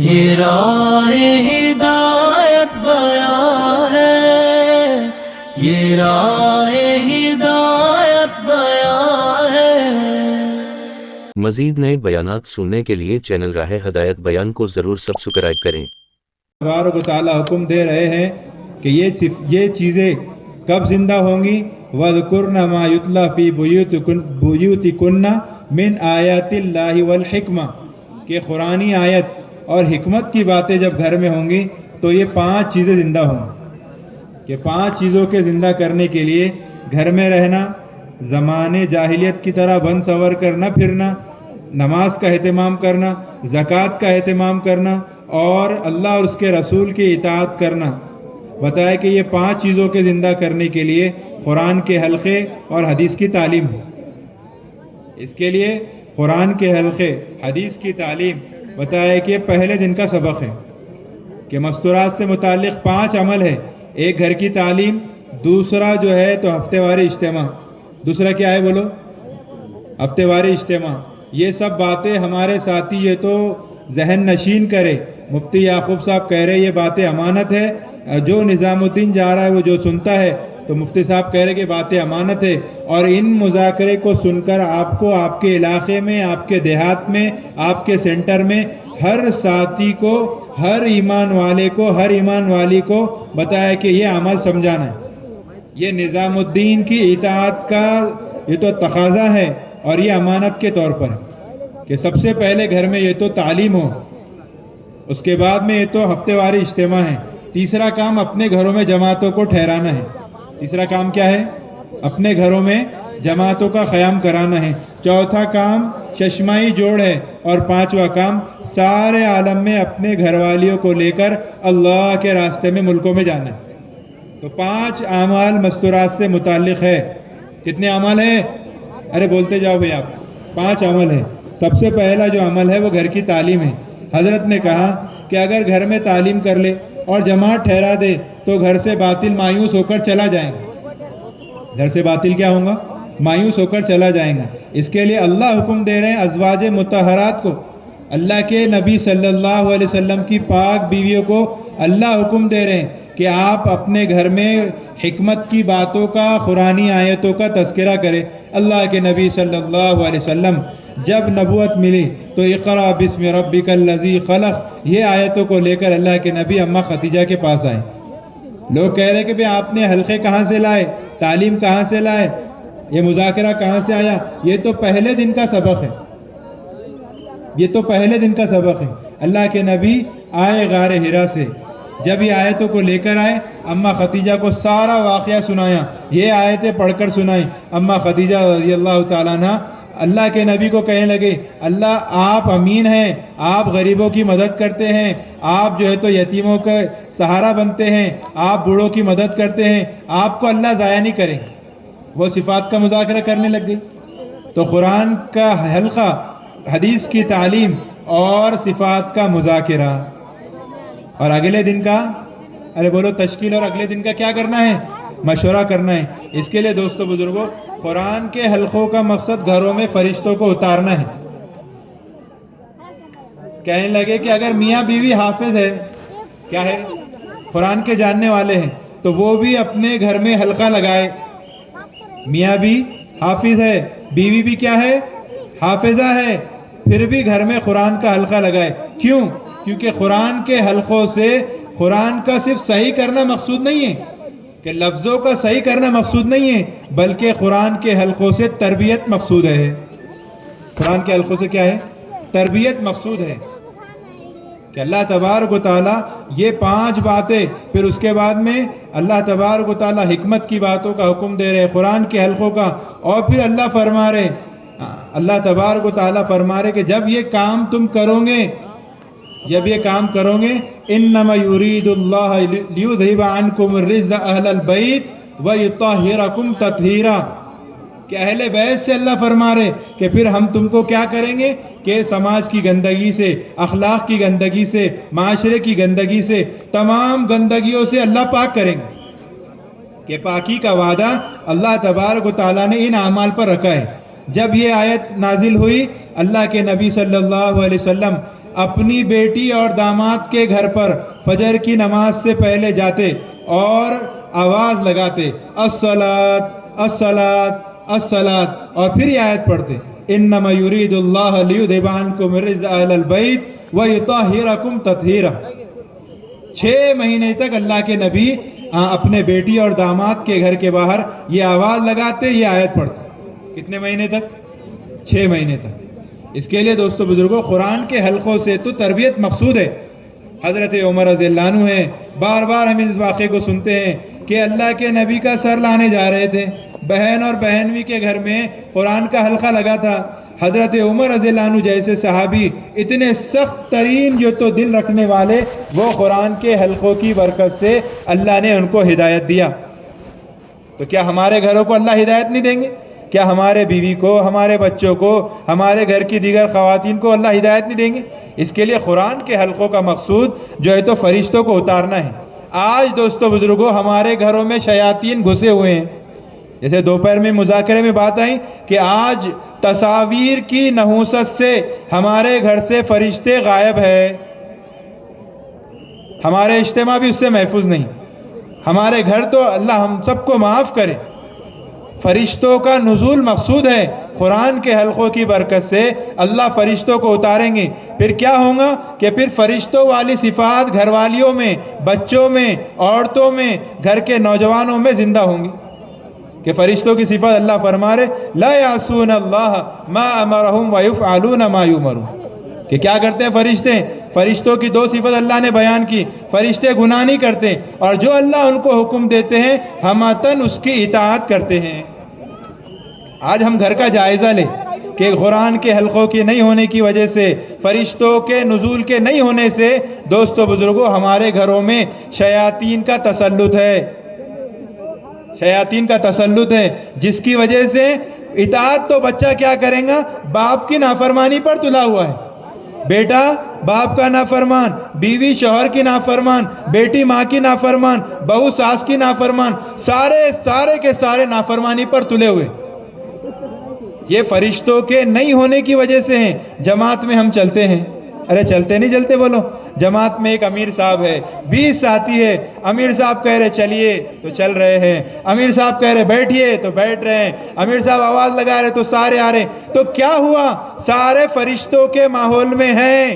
یہ راہ ہدایت بیان ہے، یہ راہ ہدایت بیان ہے۔ مزید نئے بیانات سننے کے لیے چینل راہ ہدایت بیان کو ضرور سبسکرائب کریں۔ تبارک و تعالیٰ حکم دے رہے ہیں کہ یہ چیزیں کب زندہ ہوں گی؟ وَاذْكُرْنَ مَا يُتْلَى فِي بُيُوتِكُنَّ مِنْ آیَاتِ اللَّهِ وَالْحِکْمَةِ، کہ قرآنی آیت اور حکمت کی باتیں جب گھر میں ہوں گی تو یہ 5 چیزیں زندہ ہوں گی، کہ 5 چیزوں کے زندہ کرنے کے لیے گھر میں رہنا، زمانے جاہلیت کی طرح بن سور کر نہ پھرنا، نماز کا اہتمام کرنا، زکوٰۃ کا اہتمام کرنا، اور اللہ اور اس کے رسول کی اطاعت کرنا۔ بتایا کہ یہ 5 چیزوں کے زندہ کرنے کے لیے قرآن کے حلقے اور حدیث کی تعلیم ہے۔ اس کے لیے قرآن کے حلقے، حدیث کی تعلیم، بتایا کہ پہلے دن کا سبق ہے کہ مستورات سے متعلق 5 عمل ہے۔ ایک گھر کی تعلیم، دوسرا جو ہے تو ہفتے واری اجتماع، دوسرا کیا ہے بولو؟ ہفتے واری اجتماع۔ یہ سب باتیں ہمارے ساتھی یہ تو ذہن نشین کرے۔ مفتی یعقوب صاحب کہہ رہے یہ باتیں امانت ہے، جو نظام الدین جا رہا ہے وہ جو سنتا ہے تو مفتی صاحب کہہ رہے کہ باتیں امانت ہے، اور ان مذاکرے کو سن کر آپ کو آپ کے علاقے میں، آپ کے دیہات میں، آپ کے سینٹر میں ہر ساتھی کو، ہر ایمان والے کو، ہر ایمان والی کو بتایا کہ یہ عمل سمجھانا ہے۔ یہ نظام الدین کی اطاعت کا یہ تو تقاضا ہے، اور یہ امانت کے طور پر کہ سب سے پہلے گھر میں یہ تو تعلیم ہو، اس کے بعد میں یہ تو ہفتے واری اجتماع ہے۔ تیسرا کام اپنے گھروں میں جماعتوں کو ٹھہرانا ہے۔ تیسرا کام کیا ہے؟ اپنے گھروں میں جماعتوں کا قیام کرانا ہے۔ چوتھا کام چشمائی جوڑ ہے، اور 5واں کام سارے عالم میں اپنے گھر والیوں کو لے کر اللہ کے راستے میں ملکوں میں جانا ہے۔ تو 5 اعمال مستورات سے متعلق ہے۔ کتنے عمل ہیں؟ ارے بولتے جاؤ بھئی آپ۔ 5 عمل ہے۔ سب سے پہلا جو عمل ہے وہ گھر کی تعلیم ہے۔ حضرت نے کہا کہ اگر گھر میں تعلیم کر لے اور جماعت ٹھہرا دے تو گھر سے باطل مایوس ہو کر چلا جائیں گا۔ گھر سے باطل کیا ہوں گا؟ مایوس ہو کر چلا جائیں گا۔ اس کے لیے اللہ حکم دے رہے ہیں ازواج مطہرات کو، اللہ کے نبی صلی اللہ علیہ وسلم کی پاک بیویوں کو اللہ حکم دے رہے ہیں کہ آپ اپنے گھر میں حکمت کی باتوں کا، قرآنی آیتوں کا تذکرہ کریں۔ اللہ کے نبی صلی اللہ علیہ وسلم جب نبوت ملی تو اقرأ بسم ربک الذی خلق، یہ آیتوں کو لے کر اللہ کے نبی اماں خدیجہ کے پاس آئے۔ لوگ کہہ رہے کہ بھئی آپ نے حلقے کہاں سے لائے، تعلیم کہاں سے لائے، یہ مذاکرہ کہاں سے آیا؟ یہ تو پہلے دن کا سبق ہے، یہ تو پہلے دن کا سبق ہے۔ اللہ کے نبی آئے غار حرا سے، جب یہ آیتوں کو لے کر آئے اماں خدیجہ کو سارا واقعہ سنایا، یہ آیتیں پڑھ کر سنائی۔ اماں خدیجہ رضی اللہ تعالیٰ عنہ اللہ کے نبی کو کہنے لگے، اللہ آپ امین ہیں، آپ غریبوں کی مدد کرتے ہیں، آپ جو ہے تو یتیموں کا سہارا بنتے ہیں، آپ بوڑھوں کی مدد کرتے ہیں، آپ کو اللہ ضائع نہیں کریں گے۔ وہ صفات کا مذاکرہ کرنے لگ گئی۔ تو قرآن کا حلقہ، حدیث کی تعلیم اور صفات کا مذاکرہ، اور اگلے دن کا ارے بولو تشکیل، اور اگلے دن کا کیا کرنا ہے؟ مشورہ کرنا ہے۔ اس کے لیے دوستو بزرگوں، قرآن کے حلقوں کا مقصد گھروں میں فرشتوں کو اتارنا ہے۔ کہنے لگے کہ اگر میاں بیوی حافظ ہے، کیا ہے؟ قرآن کے جاننے والے ہیں، تو وہ بھی اپنے گھر میں حلقہ لگائے۔ میاں بھی حافظ ہے، بیوی بھی کیا ہے؟ حافظہ ہے، پھر بھی گھر میں قرآن کا حلقہ لگائے۔ کیوں؟ کیونکہ قرآن کے حلقوں سے قرآن کا صرف صحیح کرنا مقصود نہیں ہے، کہ لفظوں کا صحیح کرنا مقصود نہیں ہے، بلکہ قرآن کے حلقوں سے تربیت مقصود ہے۔ قرآن کے حلقوں سے کیا ہے؟ تربیت مقصود ہے، کہ اللہ تبارک و تعالیٰ یہ 5 باتیں، پھر اس کے بعد میں اللہ تبارک و تعالیٰ حکمت کی باتوں کا حکم دے رہے، قرآن کے حلقوں کا، اور پھر اللہ فرما رہے، اللہ تبارک و تعالیٰ فرما رہے کہ جب یہ کام تم کرو گے، جب یہ کام کرو گے، انما یرید اللہ لیذہب عنکم الرجس اہل البیت ویطہرکم تطہیرا، کہ اہل بیت سے اللہ فرما رہے کہ پھر ہم تم کو کیا کریں گے کہ سماج کی گندگی سے، اخلاق کی گندگی سے، معاشرے کی گندگی سے، تمام گندگیوں سے اللہ پاک کریں گے۔ کہ پاکی کا وعدہ اللہ تبارک و تعالیٰ نے ان اعمال پر رکھا ہے۔ جب یہ آیت نازل ہوئی، اللہ کے نبی صلی اللہ علیہ وسلم اپنی بیٹی اور داماد کے گھر پر فجر کی نماز سے پہلے جاتے اور آواز لگاتے الصلاۃ الصلاۃ الصلاۃ اور پھر یہ آیت پڑھتے انما یرید اللہ لیذھب عنکم الرجس اہل البیت ویطہرکم تطہیرا۔ 6 مہینے تک اللہ کے نبی اپنے بیٹی اور داماد کے گھر کے باہر یہ آواز لگاتے، یہ آیت پڑھتے۔ کتنے مہینے تک؟ 6 مہینے تک۔ اس کے لیے دوستو بزرگوں، قرآن کے حلقوں سے تو تربیت مقصود ہے۔ حضرت عمر رضی اللہ عنہ ہیں، بار بار ہم اس واقعے کو سنتے ہیں کہ اللہ کے نبی کا سر لانے جا رہے تھے، بہن اور بہنوی کے گھر میں قرآن کا حلقہ لگا تھا۔ حضرت عمر رضی اللہ عنہ جیسے صحابی اتنے سخت ترین جو تو دل رکھنے والے، وہ قرآن کے حلقوں کی برکت سے اللہ نے ان کو ہدایت دیا۔ تو کیا ہمارے گھروں کو اللہ ہدایت نہیں دیں گے؟ کیا ہمارے بیوی کو، ہمارے بچوں کو، ہمارے گھر کی دیگر خواتین کو اللہ ہدایت نہیں دیں گے؟ اس کے لیے قرآن کے حلقوں کا مقصود جو ہے تو فرشتوں کو اتارنا ہے۔ آج دوستو بزرگوں، ہمارے گھروں میں شیاطین گھسے ہوئے ہیں۔ جیسے دوپہر میں مذاکرے میں بات آئی کہ آج تصاویر کی نحوست سے ہمارے گھر سے فرشتے غائب ہے، ہمارے اجتماع بھی اس سے محفوظ نہیں۔ ہمارے گھر تو اللہ ہم سب کو معاف کرے، فرشتوں کا نزول مقصود ہے۔ قرآن کے حلقوں کی برکت سے اللہ فرشتوں کو اتاریں گے، پھر کیا ہوگا کہ پھر فرشتوں والی صفات گھر والیوں میں، بچوں میں، عورتوں میں، گھر کے نوجوانوں میں زندہ ہوں گی۔ کہ فرشتوں کی صفات اللہ فرما رہے لا یعصون اللہ ما امرہم ویفعلون ما یؤمرون، کہ کیا کرتے ہیں فرشتے؟ فرشتوں کی 2 صفت اللہ نے بیان کی، فرشتے گناہ نہیں کرتے اور جو اللہ ان کو حکم دیتے ہیں ہمتاً اس کی اطاعت کرتے ہیں۔ آج ہم گھر کا جائزہ لیں کہ قرآن کے حلقوں کے نہیں ہونے کی وجہ سے، فرشتوں کے نزول کے نہیں ہونے سے دوستو بزرگوں ہمارے گھروں میں شیاطین کا تسلط ہے، شیاطین کا تسلط ہے، جس کی وجہ سے اطاعت تو بچہ کیا کریں گا؟ باپ کی نافرمانی پر تلا ہوا ہے۔ بیٹا باپ کا نافرمان، بیوی شوہر کی نافرمان، بیٹی ماں کی نافرمان، بہو ساس کی نافرمان، سارے کے سارے نافرمانی پر تلے ہوئے۔ یہ فرشتوں کے نہیں ہونے کی وجہ سے ہیں۔ جماعت میں ہم چلتے ہیں، ارے چلتے نہیں چلتے بولو؟ جماعت میں ایک امیر صاحب ہے، 20 ساتھی ہے، امیر صاحب کہہ رہے چلیے تو چل رہے ہیں، امیر صاحب کہہ رہے بیٹھیے تو بیٹھ رہے ہیں، امیر صاحب آواز لگا رہے تو سارے آ رہے ہیں۔ تو کیا ہوا؟ سارے فرشتوں کے ماحول میں ہیں۔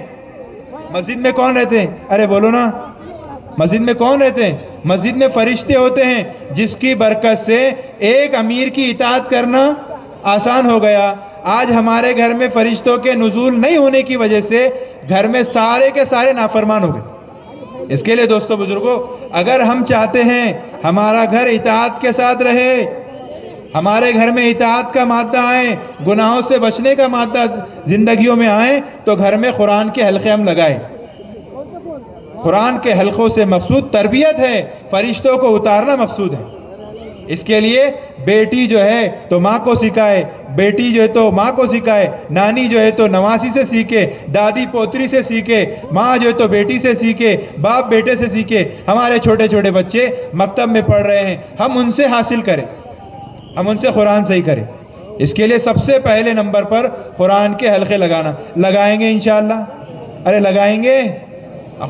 مسجد میں کون رہتے ہیں؟ ارے بولو نا، مسجد میں کون رہتے ہیں؟ مسجد میں فرشتے ہوتے ہیں، جس کی برکت سے ایک امیر کی اطاعت کرنا آسان ہو گیا۔ آج ہمارے گھر میں فرشتوں کے نزول نہیں ہونے کی وجہ سے گھر میں سارے کے سارے نافرمان ہو گئے۔ اس کے لیے دوستو بزرگوں، اگر ہم چاہتے ہیں ہمارا گھر اطاعت کے ساتھ رہے، ہمارے گھر میں اطاعت کا مادہ آئے، گناہوں سے بچنے کا مادہ زندگیوں میں آئے، تو گھر میں قرآن کے حلقے ہم لگائیں۔ قرآن کے حلقوں سے مقصود تربیت ہے، فرشتوں کو اتارنا مقصود ہے۔ اس کے لیے بیٹی جو ہے تو ماں کو سکھائے، بیٹی جو ہے تو ماں کو سکھائے، نانی جو ہے تو نواسی سے سیکھے، دادی پوتری سے سیکھے، ماں جو ہے تو بیٹی سے سیکھے، باپ بیٹے سے سیکھے۔ ہمارے چھوٹے چھوٹے بچے مکتب میں پڑھ رہے ہیں، ہم ان سے حاصل کریں، ہم ان سے قرآن صحیح کریں۔ اس کے لیے سب سے پہلے نمبر پر قرآن کے حلقے لگائیں گے انشاءاللہ؟ ارے لگائیں گے؟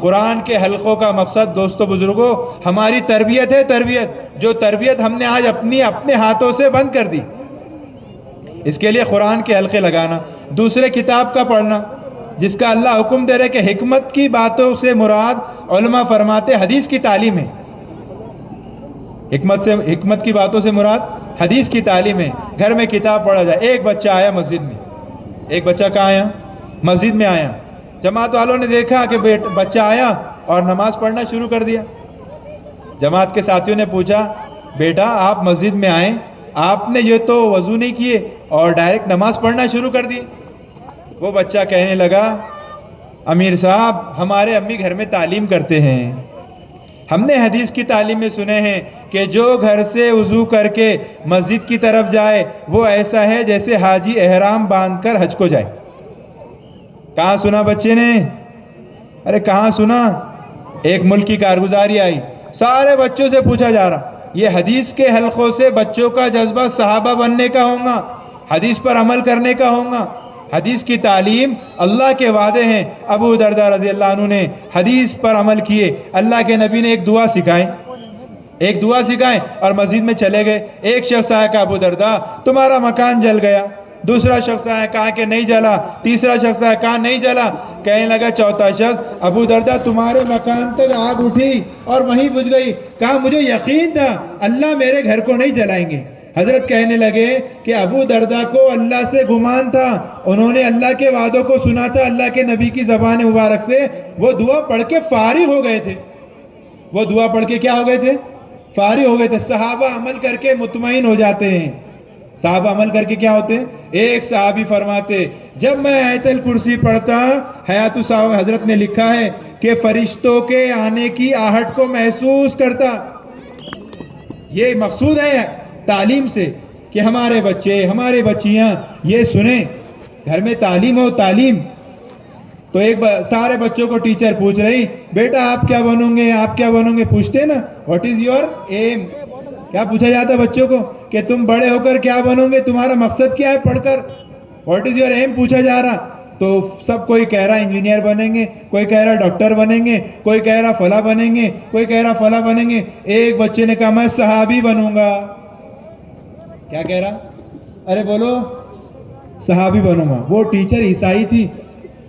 قرآن کے حلقوں کا مقصد دوستو بزرگوں ہماری تربیت ہے، تربیت جو تربیت ہم نے آج اپنے ہاتھوں سے بند کر دی۔ اس کے لیے قرآن کے حلقے لگانا، دوسرے کتاب کا پڑھنا، جس کا اللہ حکم دے رہے کہ حکمت کی باتوں سے مراد علماء فرماتے حدیث کی تعلیم ہے۔ حکمت کی باتوں سے مراد حدیث کی تعلیم ہے۔ گھر میں کتاب پڑھا جائے۔ ایک بچہ آیا مسجد میں، ایک بچہ کہاں آیا؟ مسجد میں آیا۔ جماعت والوں نے دیکھا کہ بچہ آیا اور نماز پڑھنا شروع کر دیا۔ جماعت کے ساتھیوں نے پوچھا بیٹا آپ مسجد میں آئیں، آپ نے یہ تو وضو نہیں کیے اور ڈائریکٹ نماز پڑھنا شروع کر دی۔ وہ بچہ کہنے لگا امیر صاحب ہمارے امی گھر میں تعلیم کرتے ہیں، ہم نے حدیث کی تعلیم میں سنے ہیں کہ جو گھر سے وضو کر کے مسجد کی طرف جائے وہ ایسا ہے جیسے حاجی احرام باندھ کر حج کو جائے۔ کہاں سنا بچے نے؟ ارے کہاں سنا؟ ایک ملک کی کارگزاری آئی، سارے بچوں سے پوچھا جا رہا، یہ حدیث کے حلقوں سے بچوں کا جذبہ صحابہ بننے کا ہوگا، حدیث پر عمل کرنے کا ہوگا، حدیث کی تعلیم اللہ کے وعدے ہیں. ابو درداء رضی اللہ عنہ نے حدیث پر عمل کیے. اللہ کے نبی نے ایک دعا سکھائیں اور مسجد میں چلے گئے. ایک شخص آیا کہا ابو درداء تمہارا مکان جل گیا. دوسرا شخص آیا کہا کہ نہیں جلا. تیسرا شخص آیا کہا نہیں جلا. کہنے لگا چوتھا شخص ابو درداء تمہارے مکان تک آگ اٹھی اور وہیں بجھ گئی. کہا مجھے یقین تھا اللہ میرے گھر کو نہیں جلائیں گے. حضرت کہنے لگے کہ ابو درداء کو اللہ سے گمان تھا, انہوں نے اللہ کے وعدوں کو سنا تھا اللہ کے نبی کی زبان مبارک سے. وہ دعا پڑھ کے فارغ ہو گئے تھے. وہ دعا پڑھ کے کیا ہو گئے تھے؟ فارغ ہو گئے تھے. صحابہ عمل کر کے مطمئن ہو جاتے ہیں. صحابہ عمل کر کے کیا ہوتے ہیں؟ ایک صحابی فرماتے جب میں آیت الکرسی پڑھتا, حیات صاحب حضرت نے لکھا ہے کہ فرشتوں کے آنے کی آہٹ کو محسوس کرتا. یہ مقصود ہے تعلیم سے کہ ہمارے بچے ہماری بچیاں یہ سنیں. گھر میں تعلیم ہو. تعلیم تو سارے بچوں کو ٹیچر پوچھ رہی بیٹا آپ کیا بنوں گے, آپ کیا بنوں گے, پوچھتے نا واٹ از یور ایم. کیا پوچھا جاتا ہے بچوں کو کہ تم بڑے ہو کر کیا بنو گے, تمہارا مقصد کیا ہے پڑھ کر, واٹ از یور ایم پوچھا جا رہا. تو سب کوئی کہہ رہا انجینئر بنیں گے, کوئی کہہ رہا ڈاکٹر بنیں گے, کوئی کہہ رہا فلاں بنیں گے, کوئی کہہ رہا فلاں بنیں گے. ایک بچے نے کہا میں صحابی بنوں گا. کیا کہہ رہا؟ ارے بولو صحابی بنوں گا. وہ ٹیچر عیسائی تھی,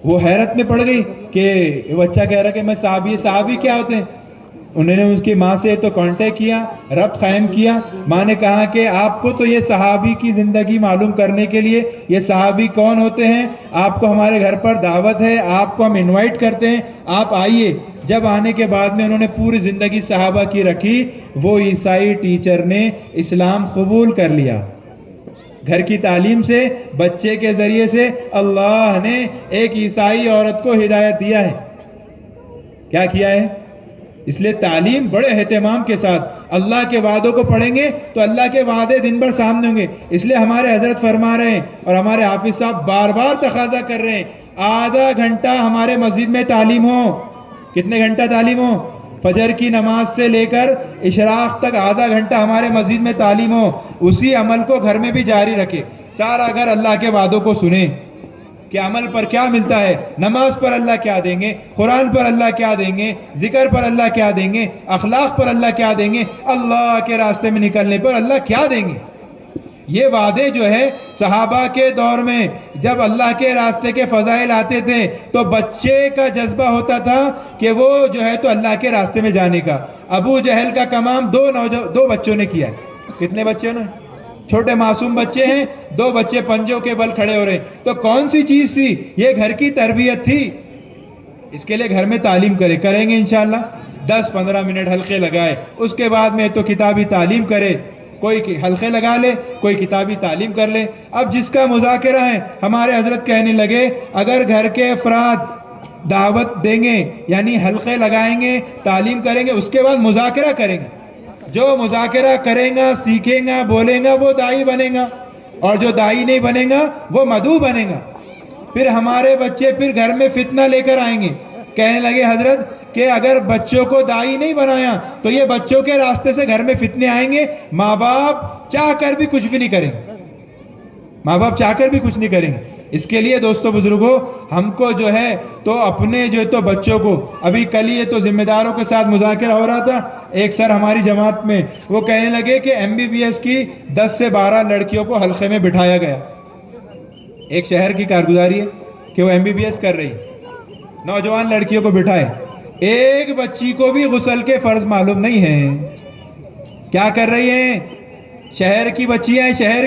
وہ حیرت میں پڑ گئی کہ بچہ کہہ رہا کہ میں صحابی. صحابی کیا ہوتے ہیں؟ انہوں نے اس کی ماں سے تو کانٹیکٹ کیا, ربط قائم کیا. ماں نے کہا کہ آپ کو تو یہ صحابی کی زندگی معلوم کرنے کے لیے یہ صحابی کون ہوتے ہیں آپ کو ہمارے گھر پر دعوت ہے, آپ کو ہم انوائٹ کرتے ہیں, آپ آئیے. جب آنے کے بعد میں انہوں نے پوری زندگی صحابہ کی رکھی. وہ عیسائی ٹیچر نے اسلام قبول کر لیا. گھر کی تعلیم سے, بچے کے ذریعے سے اللہ نے ایک عیسائی عورت کو ہدایت دیا ہے. کیا کیا ہے؟ اس لیے تعلیم بڑے اہتمام کے ساتھ. اللہ کے وعدوں کو پڑھیں گے تو اللہ کے وعدے دن بھر سامنے ہوں گے. اس لیے ہمارے حضرت فرما رہے ہیں اور ہمارے حافظ صاحب بار بار تقاضا کر رہے ہیں آدھا گھنٹہ ہمارے مسجد میں تعلیم ہو. کتنے گھنٹہ تعلیم ہو؟ فجر کی نماز سے لے کر اشراق تک آدھا گھنٹہ ہمارے مسجد میں تعلیم ہو. اسی عمل کو گھر میں بھی جاری رکھے. سارا گھر اللہ کے وعدوں کو سنیں کہ عمل پر کیا ملتا ہے. نماز پر اللہ کیا دیں گے, قرآن پر اللہ کیا دیں گے, ذکر پر اللہ کیا دیں گے, اخلاق پر اللہ کیا دیں گے, اللہ کے راستے میں نکلنے پر اللہ کیا دیں گے. یہ وعدے جو ہے صحابہ کے دور میں جب اللہ کے راستے کے فضائل آتے تھے تو بچے کا جذبہ ہوتا تھا کہ وہ جو ہے تو اللہ کے راستے میں جانے کا. ابو جہل کا کمام دو بچوں نے کیا ہے. کتنے بچے نے؟ چھوٹے معصوم بچے ہیں, 2 بچے پنجوں کے بل کھڑے ہو رہے ہیں. تو کون سی چیز تھی؟ یہ گھر کی تربیت تھی. اس کے لیے گھر میں تعلیم کریں گے انشاءاللہ. 10-15 منٹ حلقے لگائے, اس کے بعد میں تو کتابی تعلیم کرے. کوئی حلقے لگا لے, کوئی کتابی تعلیم کر لے. اب جس کا مذاکرہ ہے, ہمارے حضرت کہنے لگے اگر گھر کے افراد دعوت دیں گے یعنی حلقے لگائیں گے, تعلیم کریں گے, اس کے بعد مذاکرہ کریں گے. جو مذاکرہ کرے گا, سیکھیں گا, بولیں گا, وہ داعی بنے گا, اور جو داعی نہیں بنے گا وہ مدعو بنے گا. پھر ہمارے بچے پھر گھر میں فتنہ لے کر آئیں گے. کہنے لگے حضرت کہ اگر بچوں کو داعی نہیں بنایا تو یہ بچوں کے راستے سے گھر میں فتنے آئیں گے. ماں باپ چاہ کر بھی کچھ بھی نہیں کریں گے. ماں باپ چاہ کر بھی کچھ نہیں کریں گے. اس کے لیے دوستو بزرگوں, ہم کو جو ہے تو اپنے جو تو بچوں کو, ابھی کل یہ تو ذمہ داروں کے ساتھ مذاکرہ ہو رہا تھا. ایک سر ہماری جماعت میں وہ کہنے لگے کہ MBBS کی 10 سے 12 لڑکیوں کو حلقے میں بٹھایا گیا. ایک شہر کی کارگزاری ہے کہ وہ MBBS کر رہی, نوجوان لڑکیوں کو بٹھائے. ایک بچی کو بھی غسل کے فرض معلوم نہیں ہے. کیا کر رہی ہیں؟ شہر کی بچی ہیں, شہر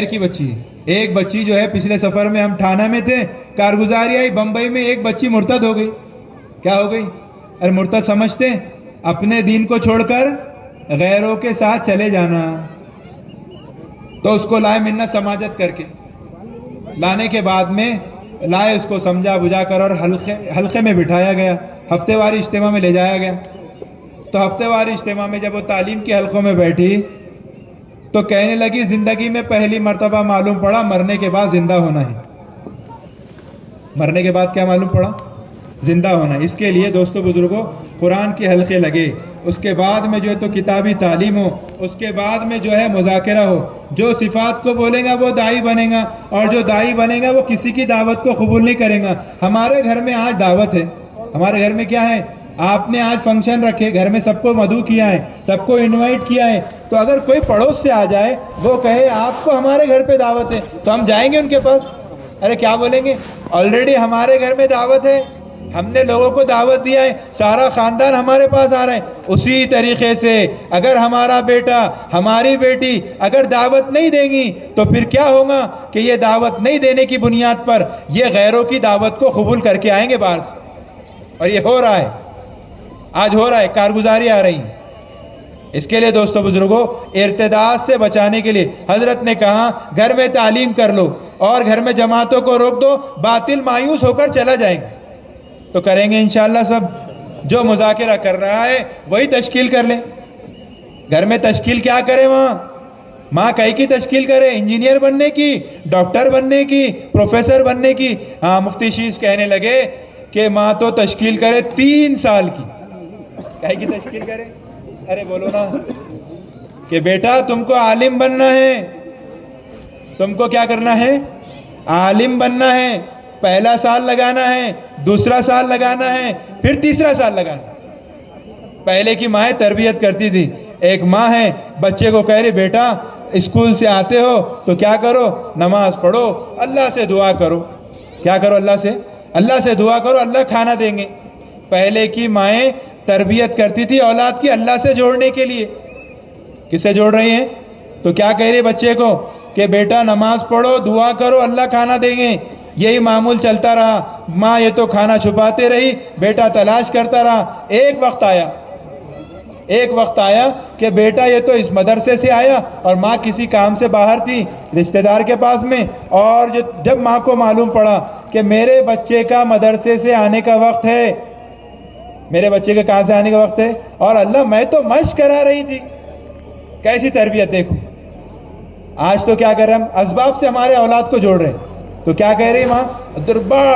کی بچی. ایک بچی جو ہے پچھلے سفر میں ہم ٹھانہ میں تھے, کارگزاری آئی بمبئی میں, ایک بچی مرتد ہو گئی. کیا ہو گئی؟ ارے مرتد سمجھتے ہیں اپنے دین کو چھوڑ کر غیروں کے ساتھ چلے جانا. تو اس کو لائے منت سماجت کر کے, لانے کے بعد میں لائے اس کو سمجھا بجھا کر اور حلقے میں بٹھایا گیا. ہفتے واری اجتماع میں لے جایا گیا. تو ہفتے واری اجتماع میں جب وہ تعلیم کے حلقوں میں بیٹھی تو کہنے لگی زندگی میں پہلی مرتبہ معلوم پڑا مرنے کے بعد زندہ ہونا ہے. مرنے کے بعد کیا معلوم پڑا؟ زندہ ہونا. اس کے لیے دوستو بزرگوں قرآن کے حلقے لگے, اس کے بعد میں جو ہے تو کتابی تعلیم ہو, اس کے بعد میں جو ہے مذاکرہ ہو. جو صفات کو بولے گا وہ داعی بنے گا, اور جو داعی بنے گا وہ کسی کی دعوت کو قبول نہیں کرے گا. ہمارے گھر میں آج دعوت ہے, ہمارے گھر میں کیا ہے, آپ نے آج فنکشن رکھے, گھر میں سب کو مدعو کیا ہے, سب کو انوائٹ کیا ہے, تو اگر کوئی پڑوس سے آ جائے وہ کہے آپ کو ہمارے گھر پہ دعوت ہے, تو ہم جائیں گے ان کے پاس؟ ارے کیا بولیں گے, آلریڈی ہمارے گھر میں دعوت ہے, ہم نے لوگوں کو دعوت دیا ہے, سارا خاندان ہمارے پاس آ رہا ہے. اسی طریقے سے اگر ہمارا بیٹا ہماری بیٹی اگر دعوت نہیں دیں گی تو پھر کیا ہوگا کہ یہ دعوت نہیں دینے کی بنیاد پر یہ غیروں کی دعوت کو قبول کر کے آئیں گے باہر سے. اور یہ ہو رہا ہے, آج ہو رہا ہے, کارگزاری آ رہی ہے. اس کے لیے دوستو بزرگوں ارتداد سے بچانے کے لیے حضرت نے کہا گھر میں تعلیم کر لو اور گھر میں جماعتوں کو روک دو, باطل مایوس ہو کر چلا جائیں گے. تو کریں گے انشاءاللہ سب. جو مذاکرہ کر رہا ہے وہی تشکیل کر لیں. گھر میں تشکیل کیا کرے, ماں کئی کی تشکیل کرے, انجینئر بننے کی, ڈاکٹر بننے کی, پروفیسر بننے کی. ہاں مفتی شیش کہنے لگے کہ ماں تو تشکیل کرے 3 سال کی. کئی کی تشکیل کرے؟ ارے بولو نا کہ بیٹا تم کو عالم بننا ہے, تم کو کیا کرنا ہے, عالم بننا ہے. پہلا سال لگانا ہے, دوسرا سال لگانا ہے, پھر تیسرا سال لگانا ہے. پہلے کی مائیں تربیت کرتی تھی. ایک ماں ہے بچے کو کہہ رہی بیٹا اسکول سے آتے ہو تو کیا کرو, نماز پڑھو, اللہ سے دعا کرو. کیا کرو, اللہ سے دعا کرو, اللہ کھانا دیں گے. پہلے کی مائیں تربیت کرتی تھی اولاد کی اللہ سے جوڑنے کے لیے. کس سے جوڑ رہی ہیں؟ تو کیا کہہ رہی بچے کو کہ بیٹا نماز پڑھو, دعا کرو, اللہ کھانا دیں گے. یہی معمول چلتا رہا. ماں یہ تو کھانا چھپاتے رہی, بیٹا تلاش کرتا رہا. ایک وقت آیا کہ بیٹا یہ تو اس مدرسے سے آیا, اور ماں کسی کام سے باہر تھی رشتہ دار کے پاس میں, اور جب ماں کو معلوم پڑا کہ میرے بچے کا مدرسے سے آنے کا وقت ہے, میرے بچے کا کہاں سے آنے کا وقت ہے, اور اللہ میں تو مشق کرا رہی تھی. کیسی تربیت دیکھو. آج تو کیا کر رہے ہم, اسباب سے ہمارے اولاد کو جوڑ رہے ہیں. تو کیا کہہ رہی ماں,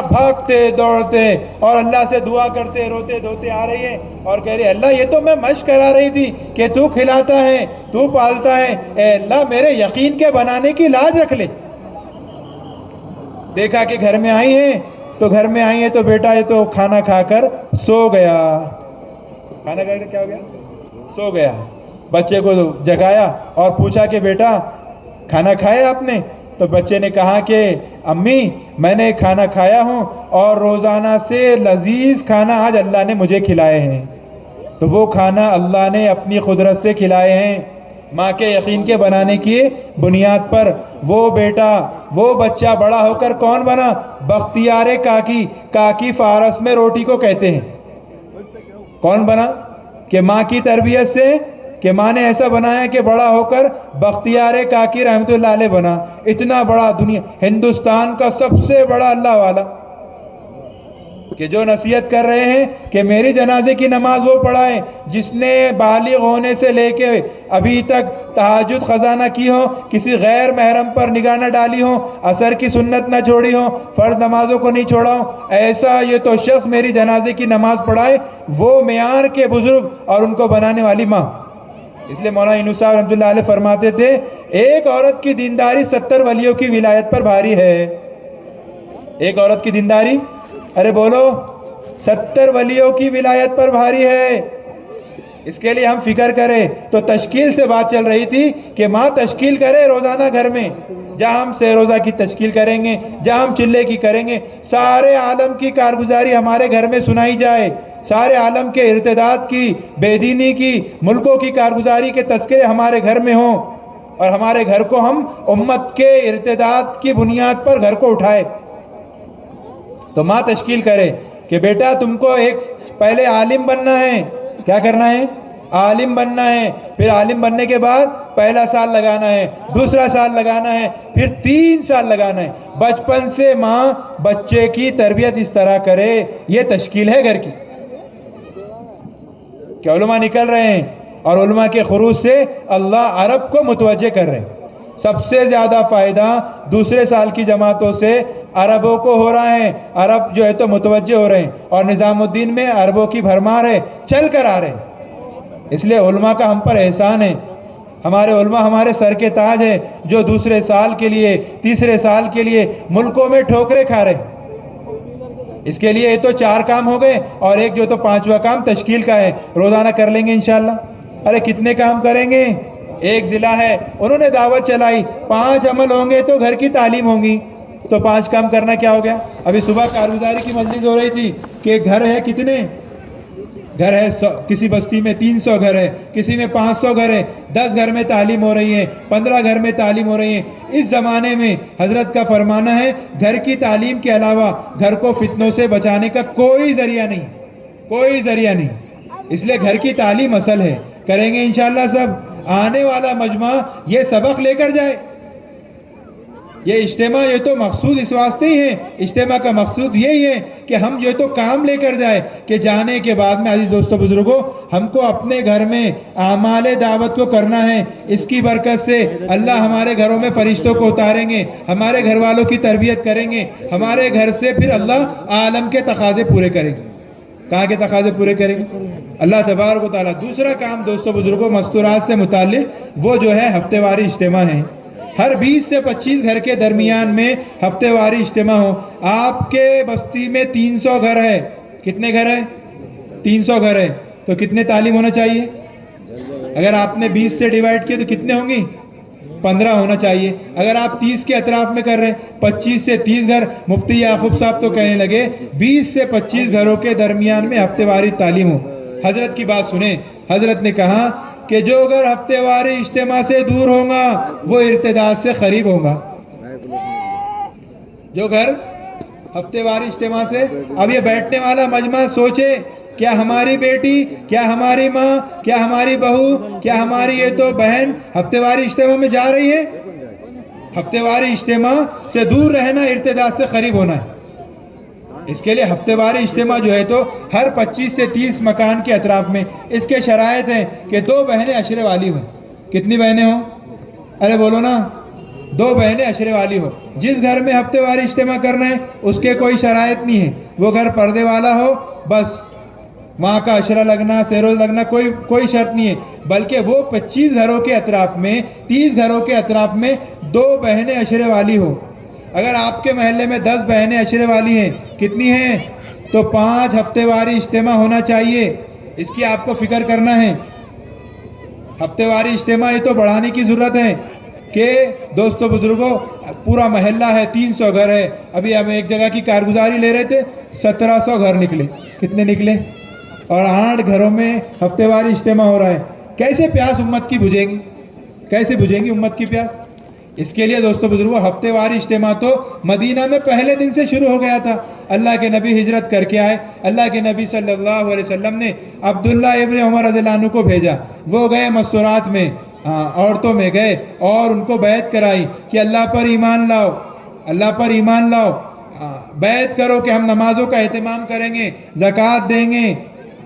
بھاگتے دوڑتے اور اللہ سے دعا کرتے روتے دھوتے آ رہی ہے, اور کہہ رہی اللہ یہ تو میں مشق کرا رہی تھی کہ تو کھلاتا ہے, تو پالتا ہے, اے اللہ میرے یقین کے بنانے کی لاج رکھ لے. دیکھا کہ گھر میں آئی ہیں تو بیٹا یہ تو کھانا کھا کر سو گیا. کھانا کھا کر کیا ہو گیا, سو گیا. بچے کو جگایا اور پوچھا کہ بیٹا کھانا کھایا آپ نے؟ تو بچے نے کہا کہ امی میں نے کھانا کھایا ہوں, اور روزانہ سے لذیذ کھانا آج اللہ نے مجھے کھلائے ہیں. تو وہ کھانا اللہ نے اپنی قدرت سے کھلائے ہیں. ماں کے یقین کے بنانے کی بنیاد پر وہ بیٹا وہ بچہ بڑا ہو کر کون بنا, بختیار کاکی. کاکی فارس میں روٹی کو کہتے ہیں. کون بنا کہ ماں کی تربیت سے, کہ ماں نے ایسا بنایا کہ بڑا ہو کر بختیار کاکی رحمت اللہ علیہ بنا. اتنا بڑا دنیا ہندوستان کا سب سے بڑا اللہ والا, کہ جو نصیحت کر رہے ہیں کہ میری جنازے کی نماز وہ پڑھائیں جس نے بالغ ہونے سے لے کے ابھی تک تہجد قضا نہ کی ہو, کسی غیر محرم پر نگاہ نہ ڈالی ہو, عصر کی سنت نہ چھوڑی ہو, فرض نمازوں کو نہیں چھوڑا ہو, ایسا یہ تو شخص میری جنازے کی نماز پڑھائے. وہ معیار کے بزرگ اور ان کو بنانے والی ماں. اس لیے مولانا اینو صاحب رحمۃ اللہ علیہ فرماتے تھے ایک عورت کی دینداری 70 ولیوں کی ولایت پر بھاری ہے. ایک عورت کی دینداری, ارے بولو, 70 ولیوں کی ولایت پر بھاری ہے. اس کے لیے ہم فکر کریں. تو تشکیل سے بات چل رہی تھی کہ ماں تشکیل کرے روزانہ گھر میں, جہاں ہم سے روزہ کی تشکیل کریں گے, جہاں ہم چلے کی کریں گے, سارے عالم کی کارگزاری ہمارے گھر میں سنائی جائے, سارے عالم کے ارتداد کی, بے دینی کی, ملکوں کی کارگزاری کے تذکرے ہمارے گھر میں ہوں, اور ہمارے گھر کو ہم امت کے ارتداد کی بنیاد پر گھر کو اٹھائے. تو ماں تشکیل کرے کہ بیٹا تم کو ایک پہلے عالم بننا ہے. کیا کرنا ہے, عالم بننا ہے. پھر عالم بننے کے بعد پہلا سال لگانا ہے, دوسرا سال لگانا ہے, پھر 3 سال لگانا ہے. بچپن سے ماں بچے کی تربیت اس طرح کرے. یہ تشکیل ہے گھر کی. کہ علماء نکل رہے ہیں اور علماء کے خروج سے اللہ عرب کو متوجہ کر رہے ہیں. سب سے زیادہ فائدہ دوسرے سال کی جماعتوں سے عربوں کو ہو رہا ہے. عرب جو ہے تو متوجہ ہو رہے ہیں اور نظام الدین میں عربوں کی بھرمار ہے, چل کر آ رہے ہیں. اس لیے علماء کا ہم پر احسان ہے. ہمارے علماء ہمارے سر کے تاج ہیں جو دوسرے سال کے لیے تیسرے سال کے لیے ملکوں میں ٹھوکریں کھا رہے ہیں. اس کے لیے یہ تو 4 کام ہو گئے اور ایک جو تو 5واں کام تشکیل کا ہے, روزانہ کر لیں گے انشاءاللہ. ارے کتنے کام کریں گے؟ ایک ضلع ہے انہوں نے دعوت چلائی, 5 عمل ہوں گے تو گھر کی تعلیم ہوں گی, تو 5 کام کرنا کیا ہو گیا؟ ابھی صبح کارگزاری کی مجلس ہو رہی تھی کہ گھر ہے کتنے گھر ہے, کسی بستی میں 300 گھر ہے, کسی میں 500 گھر ہے, 10 گھر میں تعلیم ہو رہی ہے, 15 گھر میں تعلیم ہو رہی ہے. اس زمانے میں حضرت کا فرمانا ہے گھر کی تعلیم کے علاوہ گھر کو فتنوں سے بچانے کا کوئی ذریعہ نہیں, کوئی ذریعہ نہیں. اس لیے گھر کی تعلیم اصل ہے. کریں گے انشاءاللہ سب. آنے والا مجمع یہ سبق لے کر جائے. یہ اجتماع یہ تو مقصود اس واسطے ہی ہے, اجتماع کا مقصود یہی ہے کہ ہم جو تو کام لے کر جائے کہ جانے کے بعد میں عزیز دوستو بزرگوں ہم کو اپنے گھر میں اعمال دعوت کو کرنا ہے. اس کی برکت سے اللہ ہمارے گھروں میں فرشتوں کو اتاریں گے, ہمارے گھر والوں کی تربیت کریں گے, ہمارے گھر سے پھر اللہ عالم کے تقاضے پورے کریں گے. کہاں کے تقاضے پورے کریں گے؟ اللہ تبارک و تعالیٰ. دوسرا کام دوستو بزرگوں مستورات سے متعلق وہ جو ہے ہفتے واری اجتماع ہے. ہر 20 سے 25 گھر کے درمیان میں ہفتے واری اجتماع ہو. آپ کے بستی میں 300 گھر ہے. کتنے گھر ہے؟ 300 گھر ہے. تو کتنے تعلیم ہونا چاہیے؟ اگر آپ نے 20 سے ڈیوائیڈ کیا تو کتنے ہوں گی؟ 15 ہونا چاہیے. اگر آپ 30 کے اطراف میں کر رہے ہیں 25 سے 30 گھر. مفتی یعقوب صاحب تو کہنے لگے 20 سے 25 گھروں کے درمیان میں ہفتے واری تعلیم ہو. حضرت کی بات سنیں. حضرت نے کہا کہ جو گھر ہفتے واری اجتماع سے دور ہوگا وہ ارتداد سے قریب ہوگا. جو گھر ہفتے واری اجتماع سے, اب یہ بیٹھنے والا مجمع سوچے کیا ہماری بیٹی, کیا ہماری ماں, کیا ہماری بہو, کیا ہماری یہ تو بہن ہفتے واری اجتماع میں جا رہی ہے؟ ہفتے واری اجتماع سے دور رہنا ارتداد سے قریب ہونا ہے. اس کے لیے ہفتے واری اجتماع جو ہے تو ہر 25 سے 30 مکان کے اطراف میں. اس کے شرائط ہیں کہ 2 بہنیں عشرے والی ہوں. کتنی بہنیں ہوں؟ ارے بولو نا. 2 بہنیں عشرے والی ہو. جس گھر میں ہفتے واری اجتماع کرنا ہے اس کے کوئی شرائط نہیں ہے. وہ گھر پردے والا ہو بس, وہاں کا عشرہ لگنا سیروز لگنا کوئی شرط نہیں ہے. بلکہ وہ 25 گھروں کے اطراف میں 30 گھروں کے اطراف میں 2 بہنیں عشرے والی ہو. اگر آپ کے محلے میں 10 بہنیں عشرے والی ہیں, کتنی ہیں؟ تو 5 ہفتے واری اجتماع ہونا چاہیے. اس کی آپ کو فکر کرنا ہے. ہفتے واری اجتماع یہ تو بڑھانے کی ضرورت ہے کہ دوستو بزرگوں پورا محلہ ہے 300 گھر ہے. ابھی ہم ایک جگہ کی کارگزاری لے رہے تھے 1700 گھر نکلے. کتنے نکلے؟ اور 8 گھروں میں ہفتے واری اجتماع ہو رہا ہے. کیسے پیاس امت کی بجھیں گی؟ کیسے بجھیں گی امت کی پیاس؟ اس کے لیے دوستو بزرگوں ہفتے واری اجتماع تو مدینہ میں پہلے دن سے شروع ہو گیا تھا. اللہ کے نبی ہجرت کر کے آئے. اللہ کے نبی صلی اللہ علیہ وسلم نے عبداللہ ابن عمر رضی اللہ عنہ کو بھیجا. وہ گئے مستورات میں, عورتوں میں گئے اور ان کو بیعت کرائی کہ اللہ پر ایمان لاؤ, اللہ پر ایمان لاؤ, بیعت کرو کہ ہم نمازوں کا اہتمام کریں گے, زکوٰۃ دیں گے,